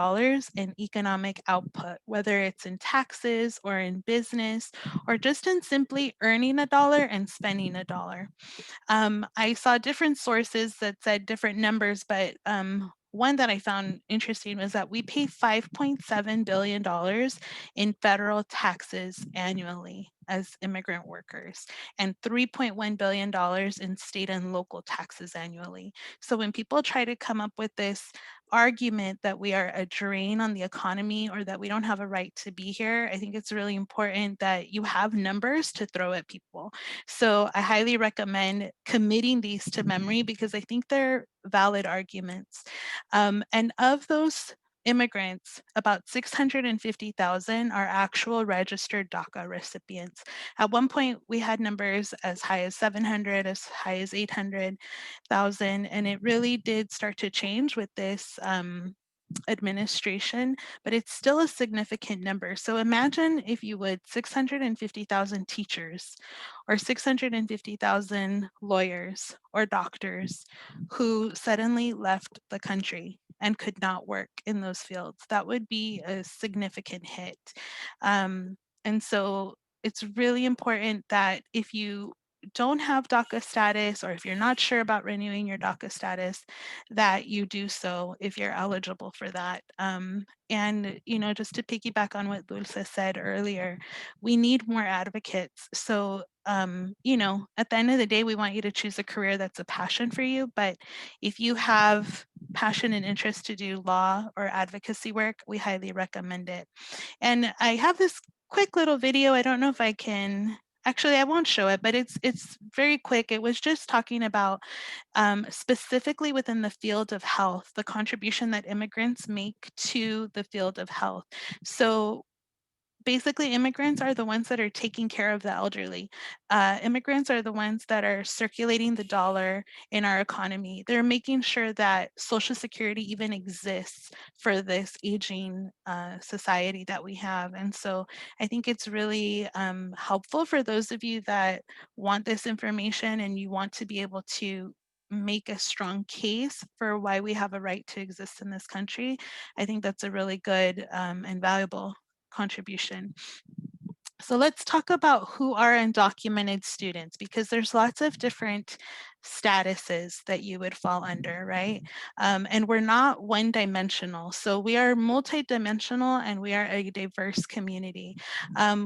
in economic output, whether it's in taxes or in business, or just in simply earning a dollar and spending a dollar. I saw different sources that said different numbers, but one that I found interesting was that we pay $5.7 billion in federal taxes annually as immigrant workers and $3.1 billion in state and local taxes annually. So when people try to come up with this argument that we are a drain on the economy or that we don't have a right to be here, I think it's really important that you have numbers to throw at people. So I highly recommend committing these to memory because I think they're valid arguments. And of those immigrants, about 650,000 are actual registered DACA recipients. At one point, we had numbers as high as 700, as high as 800,000, and it really did start to change with this administration, but it's still a significant number. So imagine, if you would, 650,000 teachers or 650,000 lawyers or doctors who suddenly left the country and could not work in those fields. That would be a significant hit. And so it's really important that if you don't have DACA status, or if you're not sure about renewing your DACA status, that you do so if you're eligible for that. And, you know, just to piggyback on what Dulce said earlier, we need more advocates. So, you know, at the end of the day, we want you to choose a career that's a passion for you. But if you have passion and interest to do law or advocacy work, we highly recommend it. And I have this quick little video. I don't know if I can. Actually, I won't show it, but it's very quick. It was just talking about specifically within the field of health, the contribution that immigrants make to the field of health. So basically, immigrants are the ones that are taking care of the elderly. Immigrants are the ones that are circulating the dollar in our economy. They're making sure that Social Security even exists for this aging society that we have. And so I think it's really helpful for those of you that want this information and you want to be able to make a strong case for why we have a right to exist in this country. I think that's a really good and valuable contribution. So let's talk about who are undocumented students, because there's lots of different statuses that you would fall under, right? And we're not one-dimensional. So we are multi-dimensional and we are a diverse community.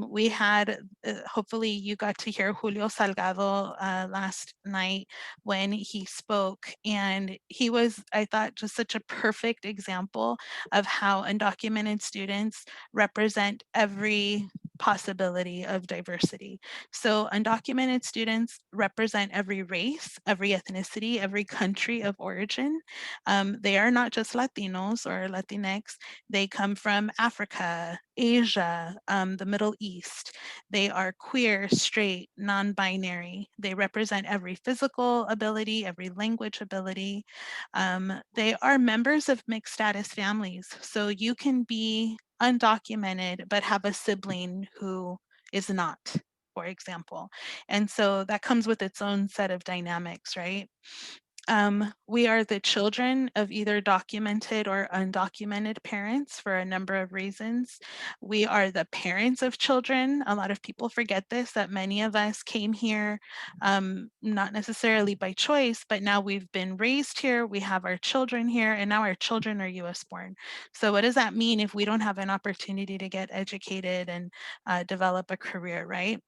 We had, hopefully you got to hear Julio Salgado last night when he spoke, and he was, I thought, just such a perfect example of how undocumented students represent every possibility of diversity. So undocumented students represent every race, every ethnicity, every country of origin. They are not just Latinos or Latinx. They come from Africa, Asia, the Middle East. They are queer, straight, non-binary. They represent every physical ability, every language ability. They are members of mixed status families. So you can be undocumented, but have a sibling who is not, for example. And so that comes with its own set of dynamics, right? We are the children of either documented or undocumented parents for a number of reasons. We are the parents of children. A lot of people forget this, that many of us came here not necessarily by choice, but now we've been raised here, we have our children here, and now our children are US born. So what does that mean if we don't have an opportunity to get educated and develop a career, right?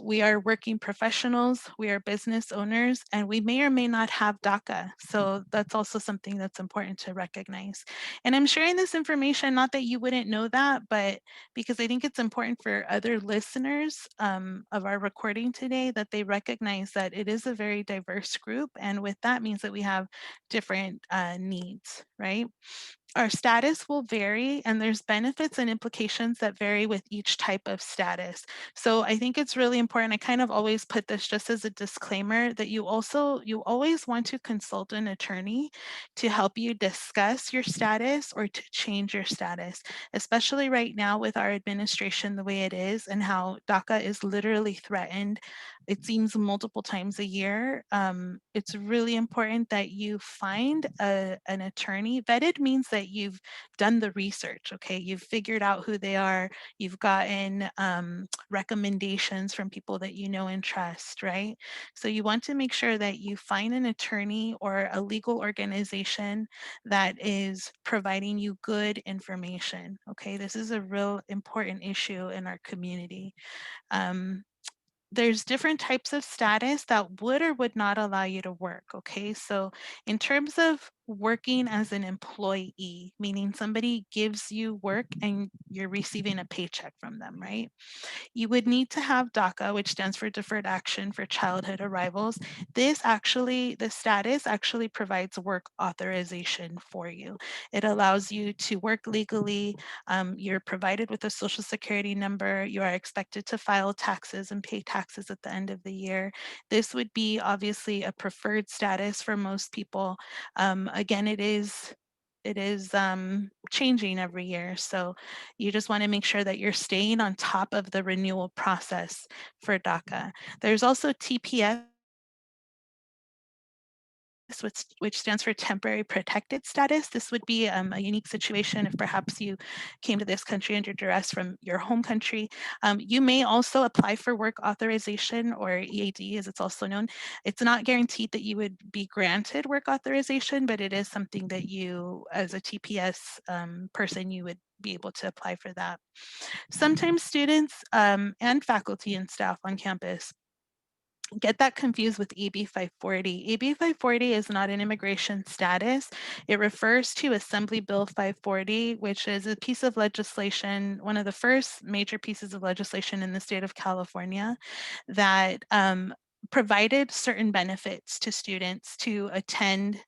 We are working professionals, we are business owners, and we may or may not have DACA. So that's also something that's important to recognize. And I'm sharing this information, not that you wouldn't know that, but because I think it's important for other listeners of our recording today that they recognize that it is a very diverse group. And with that means that we have different needs, right? Our status will vary, and there's benefits and implications that vary with each type of status. So I think it's really important. I kind of always put this just as a disclaimer that you always want to consult an attorney to help you discuss your status or to change your status, especially right now with our administration the way it is and how DACA is literally threatened. It seems multiple times a year. It's really important that you find an attorney. Vetted means that you've done the research, okay? You've figured out who they are. You've gotten recommendations from people that you know and trust, right? So you want to make sure that you find an attorney or a legal organization that is providing you good information, okay? This is a real important issue in our community. There's different types of status that would or would not allow you to work, okay? So in terms of working as an employee, meaning somebody gives you work and you're receiving a paycheck from them, right? You would need to have DACA, which stands for Deferred Action for Childhood Arrivals. The status actually provides work authorization for you. It allows you to work legally. You're provided with a social security number. You are expected to file taxes and pay taxes at the end of the year. This would be obviously a preferred status for most people. Again, it is changing every year. So you just want to make sure that you're staying on top of the renewal process for DACA. There's also TPS, which stands for Temporary Protected Status. This would be a unique situation if perhaps you came to this country under duress from your home country. You may also apply for work authorization, or EAD as it's also known. It's not guaranteed that you would be granted work authorization, but it is something that you, as a TPS person, you would be able to apply for that. Sometimes students and faculty and staff on campus get that confused with AB 540. AB 540 is not an immigration status. It refers to Assembly Bill 540, which is a piece of legislation, one of the first major pieces of legislation in the state of California that provided certain benefits to students to attend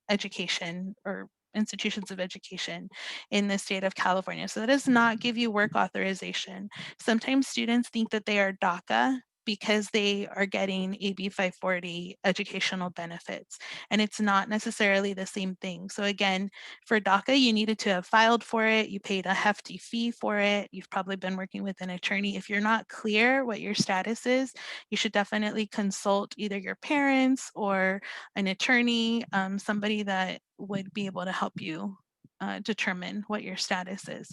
education or institutions of education in the state of California. So that does not give you work authorization. Sometimes students think that they are DACA because they are getting AB 540 educational benefits, and it's not necessarily the same thing. So again, for DACA, you needed to have filed for it, you paid a hefty fee for it, you've probably been working with an attorney. If you're not clear what your status is, you should definitely consult either your parents or an attorney, somebody that would be able to help you determine what your status is.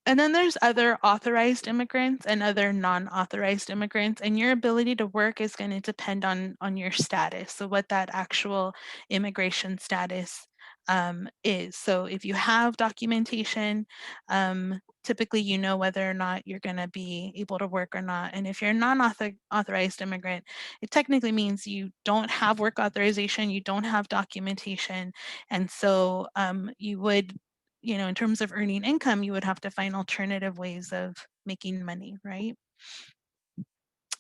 And then there's other authorized immigrants and other non-authorized immigrants, and your ability to work is going to depend on your status. So what that actual immigration status is. So if you have documentation, typically you know whether or not you're going to be able to work or not. And if you're a non-authorized immigrant, it technically means you don't have work authorization, you don't have documentation, and so you would, in terms of earning income, you would have to find alternative ways of making money, right?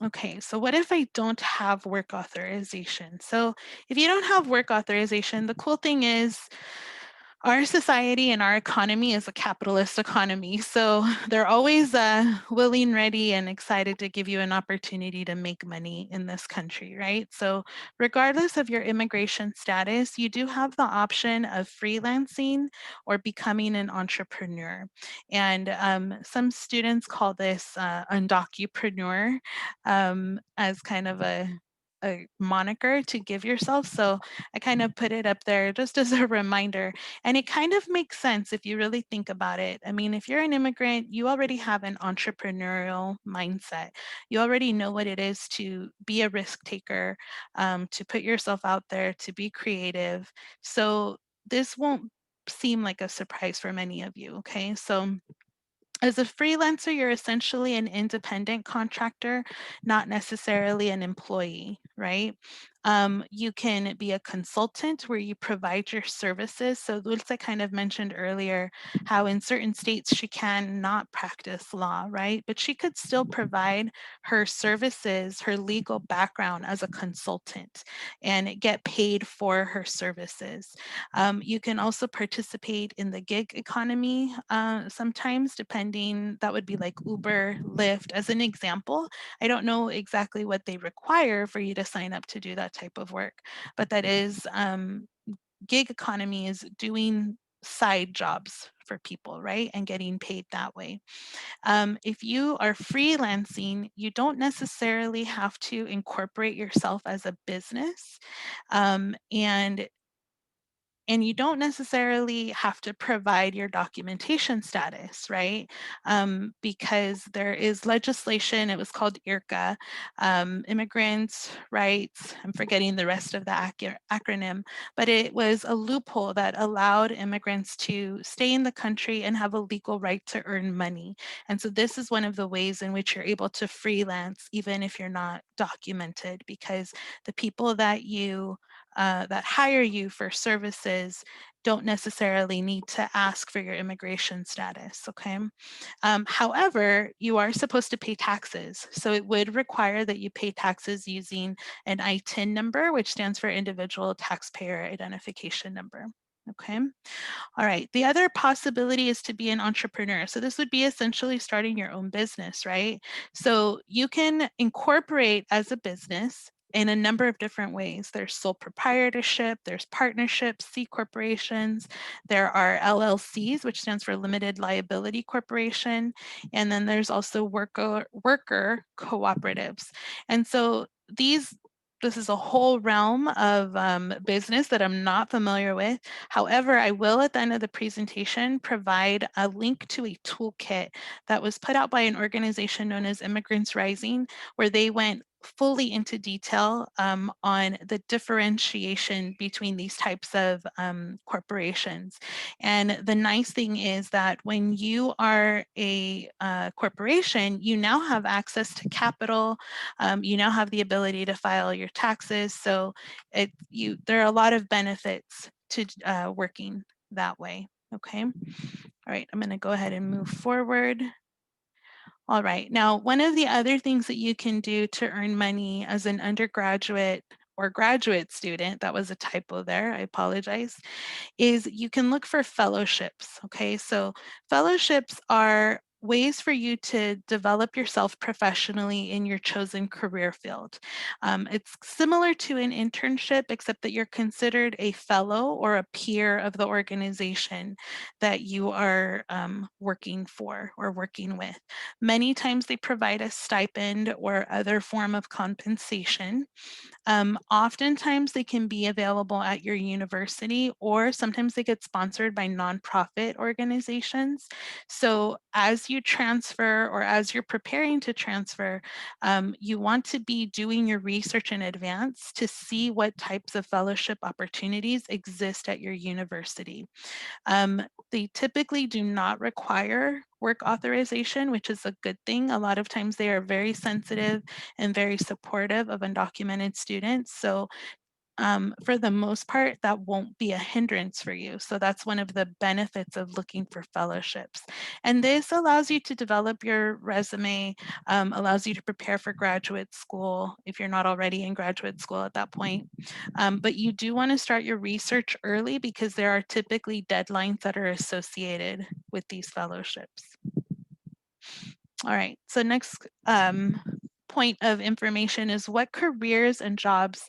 Okay, so what if I don't have work authorization? So if you don't have work authorization, the cool thing is our society and our economy is a capitalist economy. So they're always willing, ready, and excited to give you an opportunity to make money in this country, right? So regardless of your immigration status, you do have the option of freelancing or becoming an entrepreneur. And some students call this undocupreneur as kind of a moniker to give yourself. So I kind of put it up there just as a reminder. And it kind of makes sense if you really think about it. I mean, if you're an immigrant, you already have an entrepreneurial mindset. You already know what it is to be a risk taker, to put yourself out there, to be creative. So this won't seem like a surprise for many of you, okay? So as a freelancer, you're essentially an independent contractor, not necessarily an employee, right? You can be a consultant where you provide your services. So Dulce kind of mentioned earlier how in certain states she cannot practice law, right? But she could still provide her services, her legal background as a consultant and get paid for her services. You can also participate in the gig economy sometimes, depending, that would be like Uber, Lyft as an example. I don't know exactly what they require for you to sign up to do that type of work, but that is gig economy is doing side jobs for people, right? And getting paid that way. If you are freelancing, you don't necessarily have to incorporate yourself as a business. And you don't necessarily have to provide your documentation status, right? Because there is legislation, it was called IRCA, Immigrants' Rights, I'm forgetting the rest of the acronym, but it was a loophole that allowed immigrants to stay in the country and have a legal right to earn money. And so this is one of the ways in which you're able to freelance, even if you're not documented, because the people that you that hire you for services don't necessarily need to ask for your immigration status, okay? However, you are supposed to pay taxes. So it would require that you pay taxes using an ITIN number, which stands for Individual Taxpayer Identification Number, okay? All right, the other possibility is to be an entrepreneur. So this would be essentially starting your own business, right? So you can incorporate as a business in a number of different ways. There's sole proprietorship, there's partnerships, C corporations, there are LLCs, which stands for Limited Liability Corporation, and then there's also worker cooperatives. And so this is a whole realm of business that I'm not familiar with. However, I will at the end of the presentation provide a link to a toolkit that was put out by an organization known as Immigrants Rising, where they went fully into detail on the differentiation between these types of corporations. And the nice thing is that when you are a corporation, you now have access to capital, you now have the ability to file your taxes. So there are a lot of benefits to working that way, okay? All right, I'm gonna go ahead and move forward. All right, now one of the other things that you can do to earn money as an undergraduate or graduate student, that was a typo there, I apologize, is you can look for fellowships, okay? So fellowships are ways for you to develop yourself professionally in your chosen career field. It's similar to an internship, except that you're considered a fellow or a peer of the organization that you are working for or working with. Many times they provide a stipend or other form of compensation. Oftentimes they can be available at your university, or sometimes they get sponsored by nonprofit organizations. So as you transfer or as you're preparing to transfer, you want to be doing your research in advance to see what types of fellowship opportunities exist at your university. They typically do not require work authorization, which is a good thing. A lot of times they are very sensitive and very supportive of undocumented students. So for the most part, that won't be a hindrance for you. So that's one of the benefits of looking for fellowships. And this allows you to develop your resume, allows you to prepare for graduate school if you're not already in graduate school at that point. But you do want to start your research early because there are typically deadlines that are associated with these fellowships. All right, so next point of information is what careers and jobs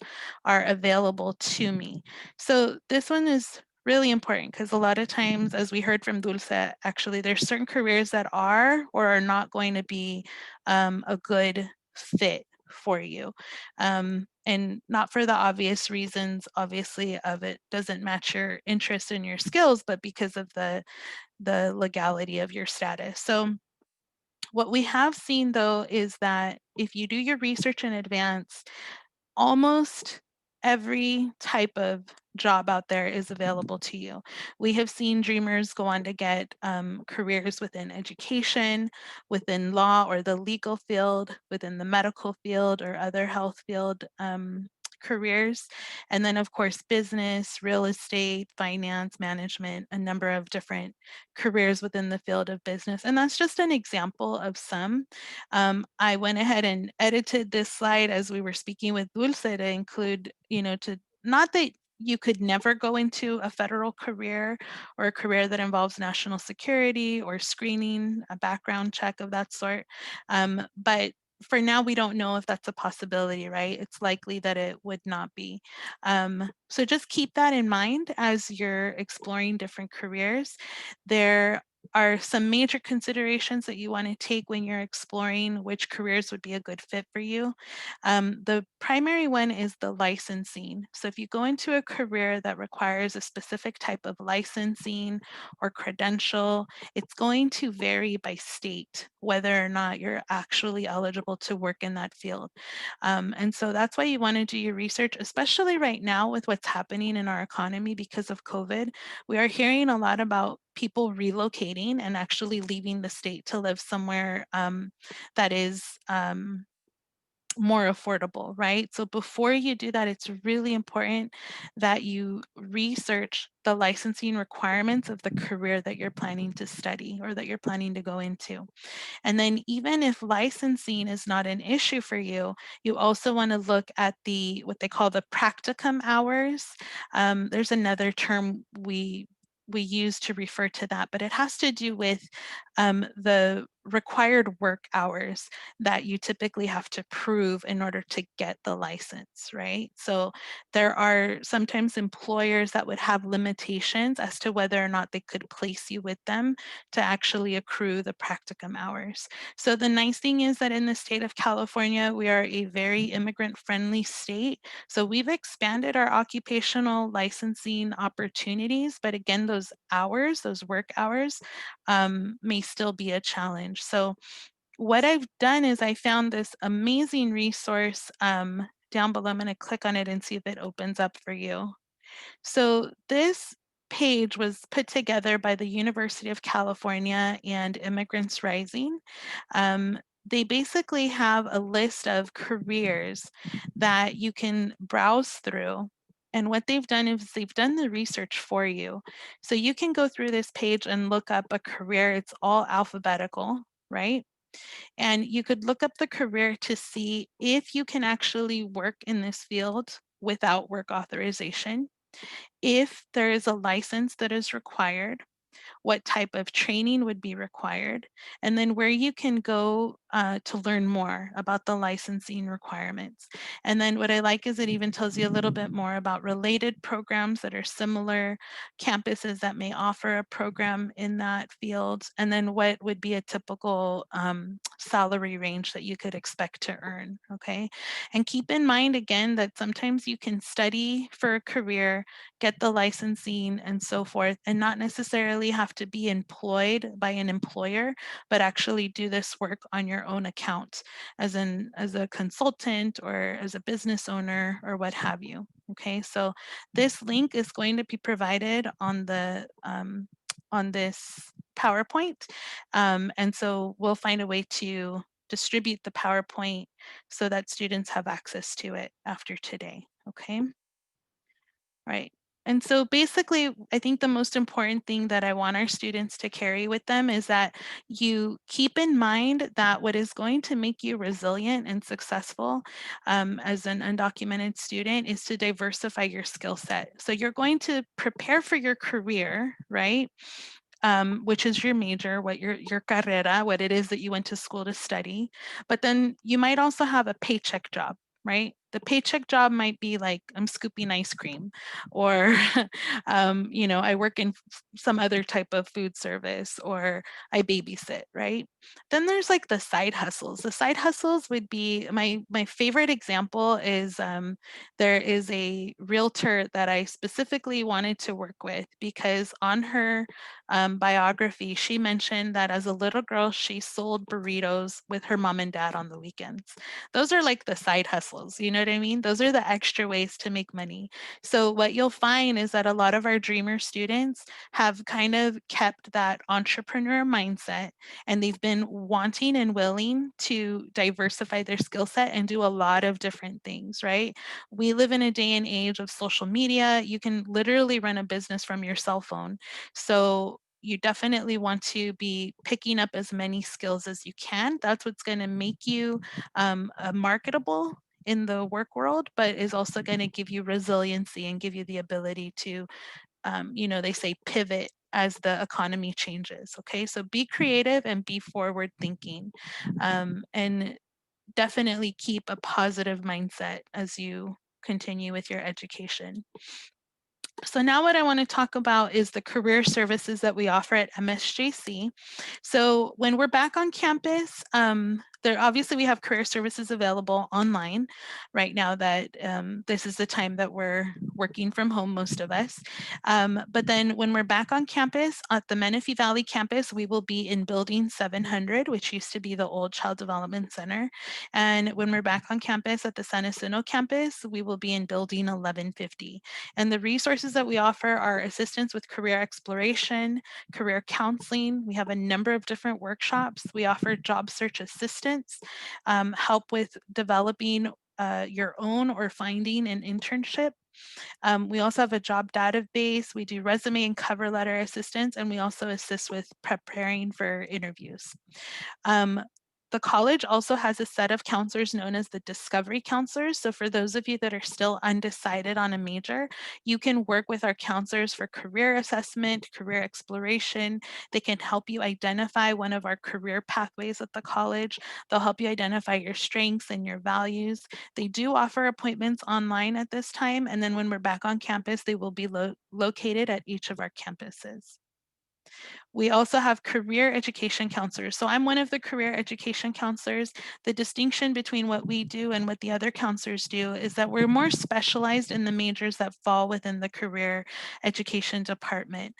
are available to me. So this one is really important because a lot of times, as we heard from Dulce, actually there's certain careers that are or are not going to be a good fit for you. And not for the obvious reasons, obviously, of it doesn't match your interest and your skills, but because of the legality of your status. So what we have seen though is that if you do your research in advance, almost every type of job out there is available to you. We have seen dreamers go on to get careers within education, within law or the legal field, within the medical field or other health field careers. And then of course, business, real estate, finance, management, a number of different careers within the field of business. And that's just an example of some. I went ahead and edited this slide as we were speaking with Dulce to include, to not that you could never go into a federal career or a career that involves national security or screening, a background check of that sort. But for now, we don't know if that's a possibility, right? It's likely that it would not be. So just keep that in mind as you're exploring different careers. There are some major considerations that you want to take when you're exploring which careers would be a good fit for you. The primary one is the licensing. So if you go into a career that requires a specific type of licensing or credential, it's going to vary by state whether or not you're actually eligible to work in that field. And so that's why you want to do your research, especially right now with what's happening in our economy because of COVID. We are hearing a lot about people relocating and actually leaving the state to live somewhere that is more affordable, right? So before you do that, it's really important that you research the licensing requirements of the career that you're planning to study or that you're planning to go into. And then even if licensing is not an issue for you, you also want to look at the what they call the practicum hours. There's another term we use to refer to that, but it has to do with the required work hours that you typically have to prove in order to get the license, right? So there are sometimes employers that would have limitations as to whether or not they could place you with them to actually accrue the practicum hours. So the nice thing is that in the state of California, we are a very immigrant-friendly state. So we've expanded our occupational licensing opportunities, but again, those hours, those work hours, may still be a challenge. So what I've done is I found this amazing resource down below. I'm going to click on it and see if it opens up for you. So this page was put together by the University of California and Immigrants Rising. They basically have a list of careers that you can browse through. And what they've done is they've done the research for you. So you can go through this page and look up a career. It's all alphabetical, right? And you could look up the career to see if you can actually work in this field without work authorization, if there is a license that is required, what type of training would be required, and then where you can go to learn more about the licensing requirements. And then what I like is it even tells you a little bit more about related programs that are similar, campuses that may offer a program in that field, and then what would be a typical salary range that you could expect to earn, okay? And keep in mind again that sometimes you can study for a career, get the licensing and so forth, and not necessarily have to be employed by an employer, but actually do this work on your own account as a consultant or as a business owner or what have you. Okay, so this link is going to be provided on the on this PowerPoint, and so we'll find a way to distribute the PowerPoint so that students have access to it after today. Okay. Right. And so basically, I think the most important thing that I want our students to carry with them is that you keep in mind that what is going to make you resilient and successful as an undocumented student is to diversify your skill set. So you're going to prepare for your career, right? Which is your major, what your carrera, what it is that you went to school to study. But then you might also have a paycheck job, right? The paycheck job might be like, I'm scooping ice cream, or, you know, I work in some other type of food service, or I babysit, right? Then there's like the side hustles. The side hustles would be, my favorite example is there is a realtor that I specifically wanted to work with because on her biography, she mentioned that as a little girl, she sold burritos with her mom and dad on the weekends. Those are like the side hustles, you know what I mean? Those are the extra ways to make money. So what you'll find is that a lot of our dreamer students have kind of kept that entrepreneur mindset, and they've been wanting and willing to diversify their skill set and do a lot of different things, right? We live in a day and age of social media. You can literally run a business from your cell phone. So you definitely want to be picking up as many skills as you can. That's what's going to make you marketable in the work world, but is also going to give you resiliency and give you the ability to, you know, they say pivot as the economy changes. Okay, so be creative and be forward thinking, and definitely keep a positive mindset as you continue with your education. So now what I want to talk about is the career services that we offer at MSJC. So when we're back on campus, there obviously we have career services available online right now that this is the time that we're working from home, most of us. But then when we're back on campus at the Menifee Valley campus, we will be in building 700, which used to be the old Child Development Center. And when we're back on campus at the San Jacinto campus, we will be in building 1150. And the resources that we offer are assistance with career exploration, career counseling. We have a number of different workshops. We offer job search assistance assistance, help with developing your own or finding an internship. We also have a job database. We do resume and cover letter assistance, and we also assist with preparing for interviews. The college also has a set of counselors known as the Discovery Counselors. So for those of you that are still undecided on a major, you can work with our counselors for career assessment, career exploration. They can help you identify one of our career pathways at the college. They'll help you identify your strengths and your values. They do offer appointments online at this time. And then when we're back on campus, they will be located at each of our campuses. We also have career education counselors. So I'm one of the career education counselors. The distinction between what we do and what the other counselors do is that we're more specialized in the majors that fall within the career education department.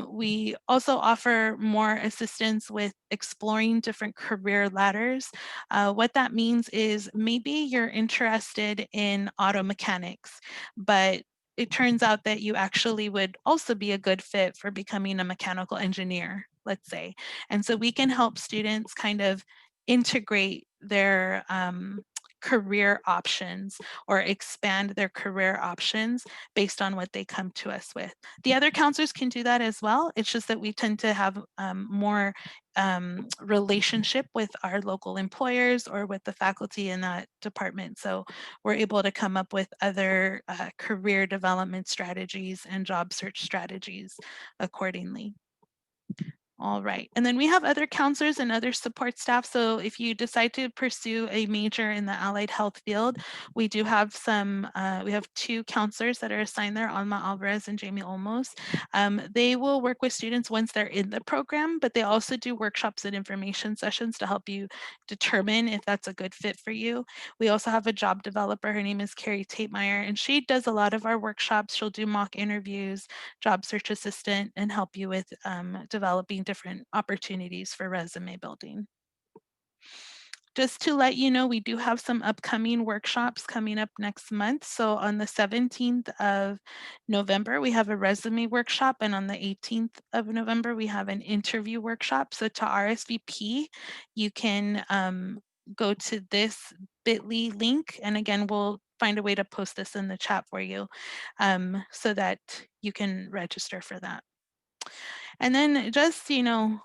We also offer more assistance with exploring different career ladders. What that means is maybe you're interested in auto mechanics, but it turns out that you actually would also be a good fit for becoming a mechanical engineer, let's say. And so we can help students kind of integrate their career options or expand their career options based on what they come to us with. The other counselors can do that as well. It's just that we tend to have more relationship with our local employers or with the faculty in that department. So we're able to come up with other career development strategies and job search strategies accordingly. All right, and then we have other counselors and other support staff. So if you decide to pursue a major in the allied health field, we do have we have 2 counselors that are assigned there, Alma Alvarez and Jamie Olmos. They will work with students once they're in the program, but they also do workshops and information sessions to help you determine if that's a good fit for you. We also have a job developer. Her name is Carrie Tatemeyer, and she does a lot of our workshops. She'll do mock interviews, job search assistant, and help you with developing different opportunities for resume building. Just to let you know, we do have some upcoming workshops coming up next month. So on the 17th of November, we have a resume workshop, and on the 18th of November, we have an interview workshop. So to RSVP, you can go to this bit.ly link, and again, we'll find a way to post this in the chat for you so that you can register for that. And then just,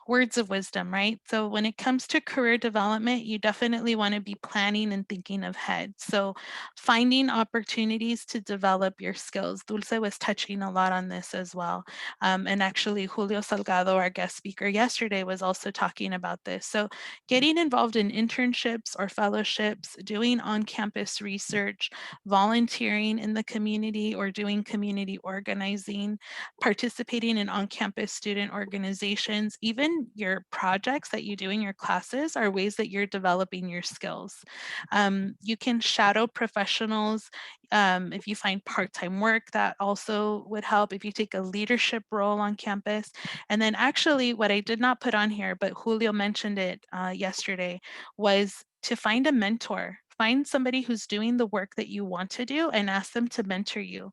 words of wisdom, right? So when it comes to career development, you definitely want to be planning and thinking ahead. So finding opportunities to develop your skills. Dulce was touching a lot on this as well. And actually, Julio Salgado, our guest speaker yesterday, was also talking about this. So getting involved in internships or fellowships, doing on-campus research, volunteering in the community or doing community organizing, participating in on-campus student organizations, even your projects that you do in your classes are ways that you're developing your skills. You can shadow professionals. If you find part-time work, that also would help if you take a leadership role on campus. And then actually what I did not put on here, but Julio mentioned it yesterday, was to find a mentor. Find somebody who's doing the work that you want to do and ask them to mentor you.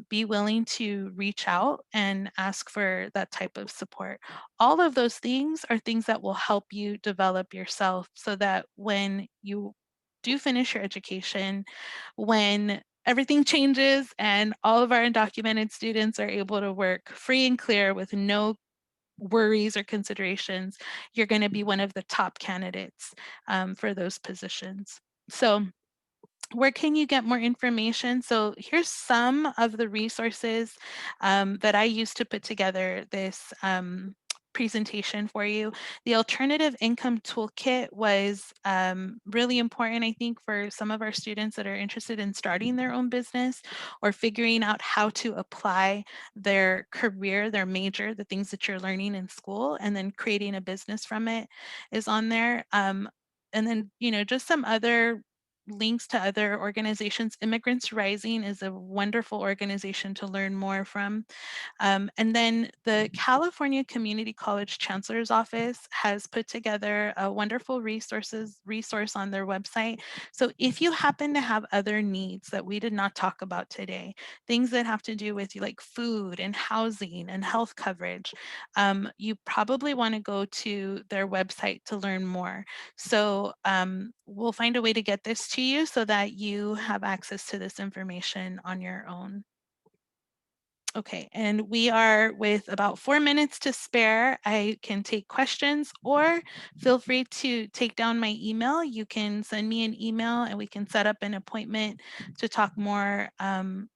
Be willing to reach out and ask for that type of support. All of those things are things that will help you develop yourself so that when you do finish your education, when everything changes and all of our undocumented students are able to work free and clear with no worries or considerations, you're going to be one of the top candidates for those positions. So where can you get more information? So here's some of the resources that I used to put together this presentation for you. The Alternative Income Toolkit was really important, I think, for some of our students that are interested in starting their own business or figuring out how to apply their career, their major, the things that you're learning in school, and then creating a business from it is on there. And then, just some other links to other organizations. Immigrants Rising is a wonderful organization to learn more from. And then the California Community College Chancellor's Office has put together a wonderful resource on their website. So if you happen to have other needs that we did not talk about today, things that have to do with like food and housing and health coverage, you probably want to go to their website to learn more. So we'll find a way to get this to you so that you have access to this information on your own. Okay, and we are with about 4 minutes to spare. I can take questions, or feel free to take down my email. You can send me an email and we can set up an appointment to talk more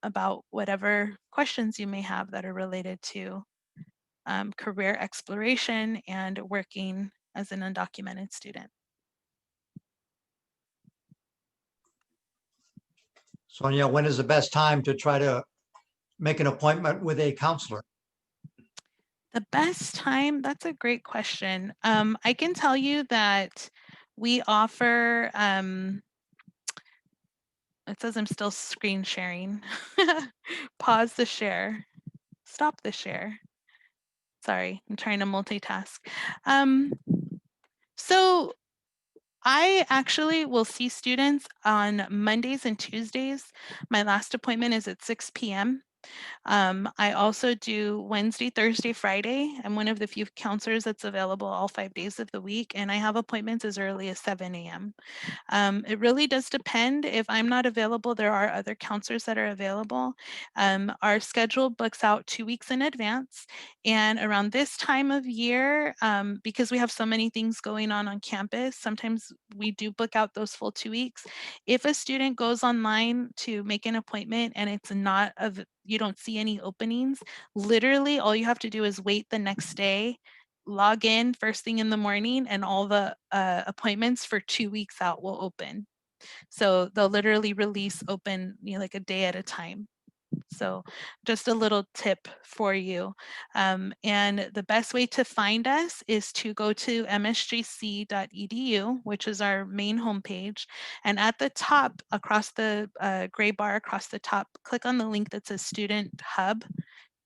about whatever questions you may have that are related to career exploration and working as an undocumented student. Sonia, when is the best time to try to make an appointment with a counselor? The best time, that's a great question. I can tell you that we offer, it says I'm still screen sharing. Pause the share, stop the share. Sorry, I'm trying to multitask. So I actually will see students on Mondays and Tuesdays. My last appointment is at 6 p.m. I also do Wednesday, Thursday, Friday. I'm one of the few counselors that's available all 5 days of the week, and I have appointments as early as 7 a.m. It really does depend. If I'm not available, there are other counselors that are available. Our schedule books out 2 weeks in advance, and around this time of year, because we have so many things going on campus, sometimes we do book out those full 2 weeks. If a student goes online to make an appointment and it's not of, you don't see any openings, literally all you have to do is wait the next day, log in first thing in the morning, and all the appointments for 2 weeks out will open. So they'll literally release open, like a day at a time. So just a little tip for you. And the best way to find us is to go to msjc.edu, which is our main homepage. And at the top, across the gray bar across the top, click on the link that says Student Hub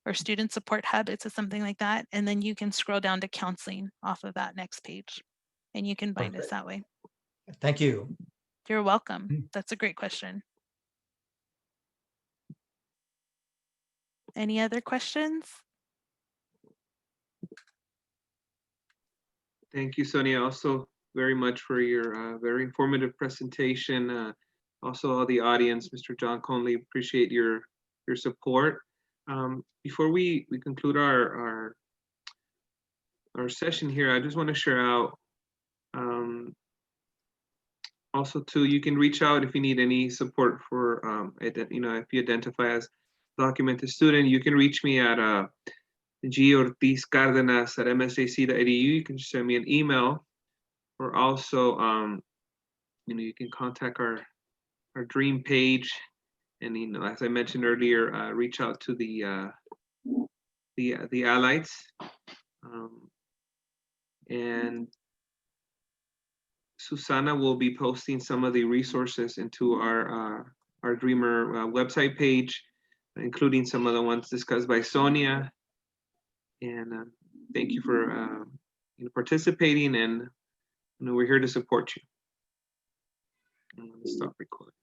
or Student Support Hub. It says something like that. And then you can scroll down to counseling off of that next page. And you can find us that way. Thank you. You're welcome. That's a great question. Any other questions? Thank you, Sonia, also very much for your very informative presentation. Also, all the audience, Mr. John Conley, appreciate your support. Before we conclude our session here, I just want to share out also too, you can reach out if you need any support for if you identify as documented student, you can reach me at gortiz-cardenas@msjc.edu. You can just send me an email, or also you can contact our dream page, and as I mentioned earlier, reach out to the allies, and Susana will be posting some of the resources into our Dreamer website page, including some of the ones discussed by Sonia. And thank you for participating, and we're here to support you. I'm going to stop recording.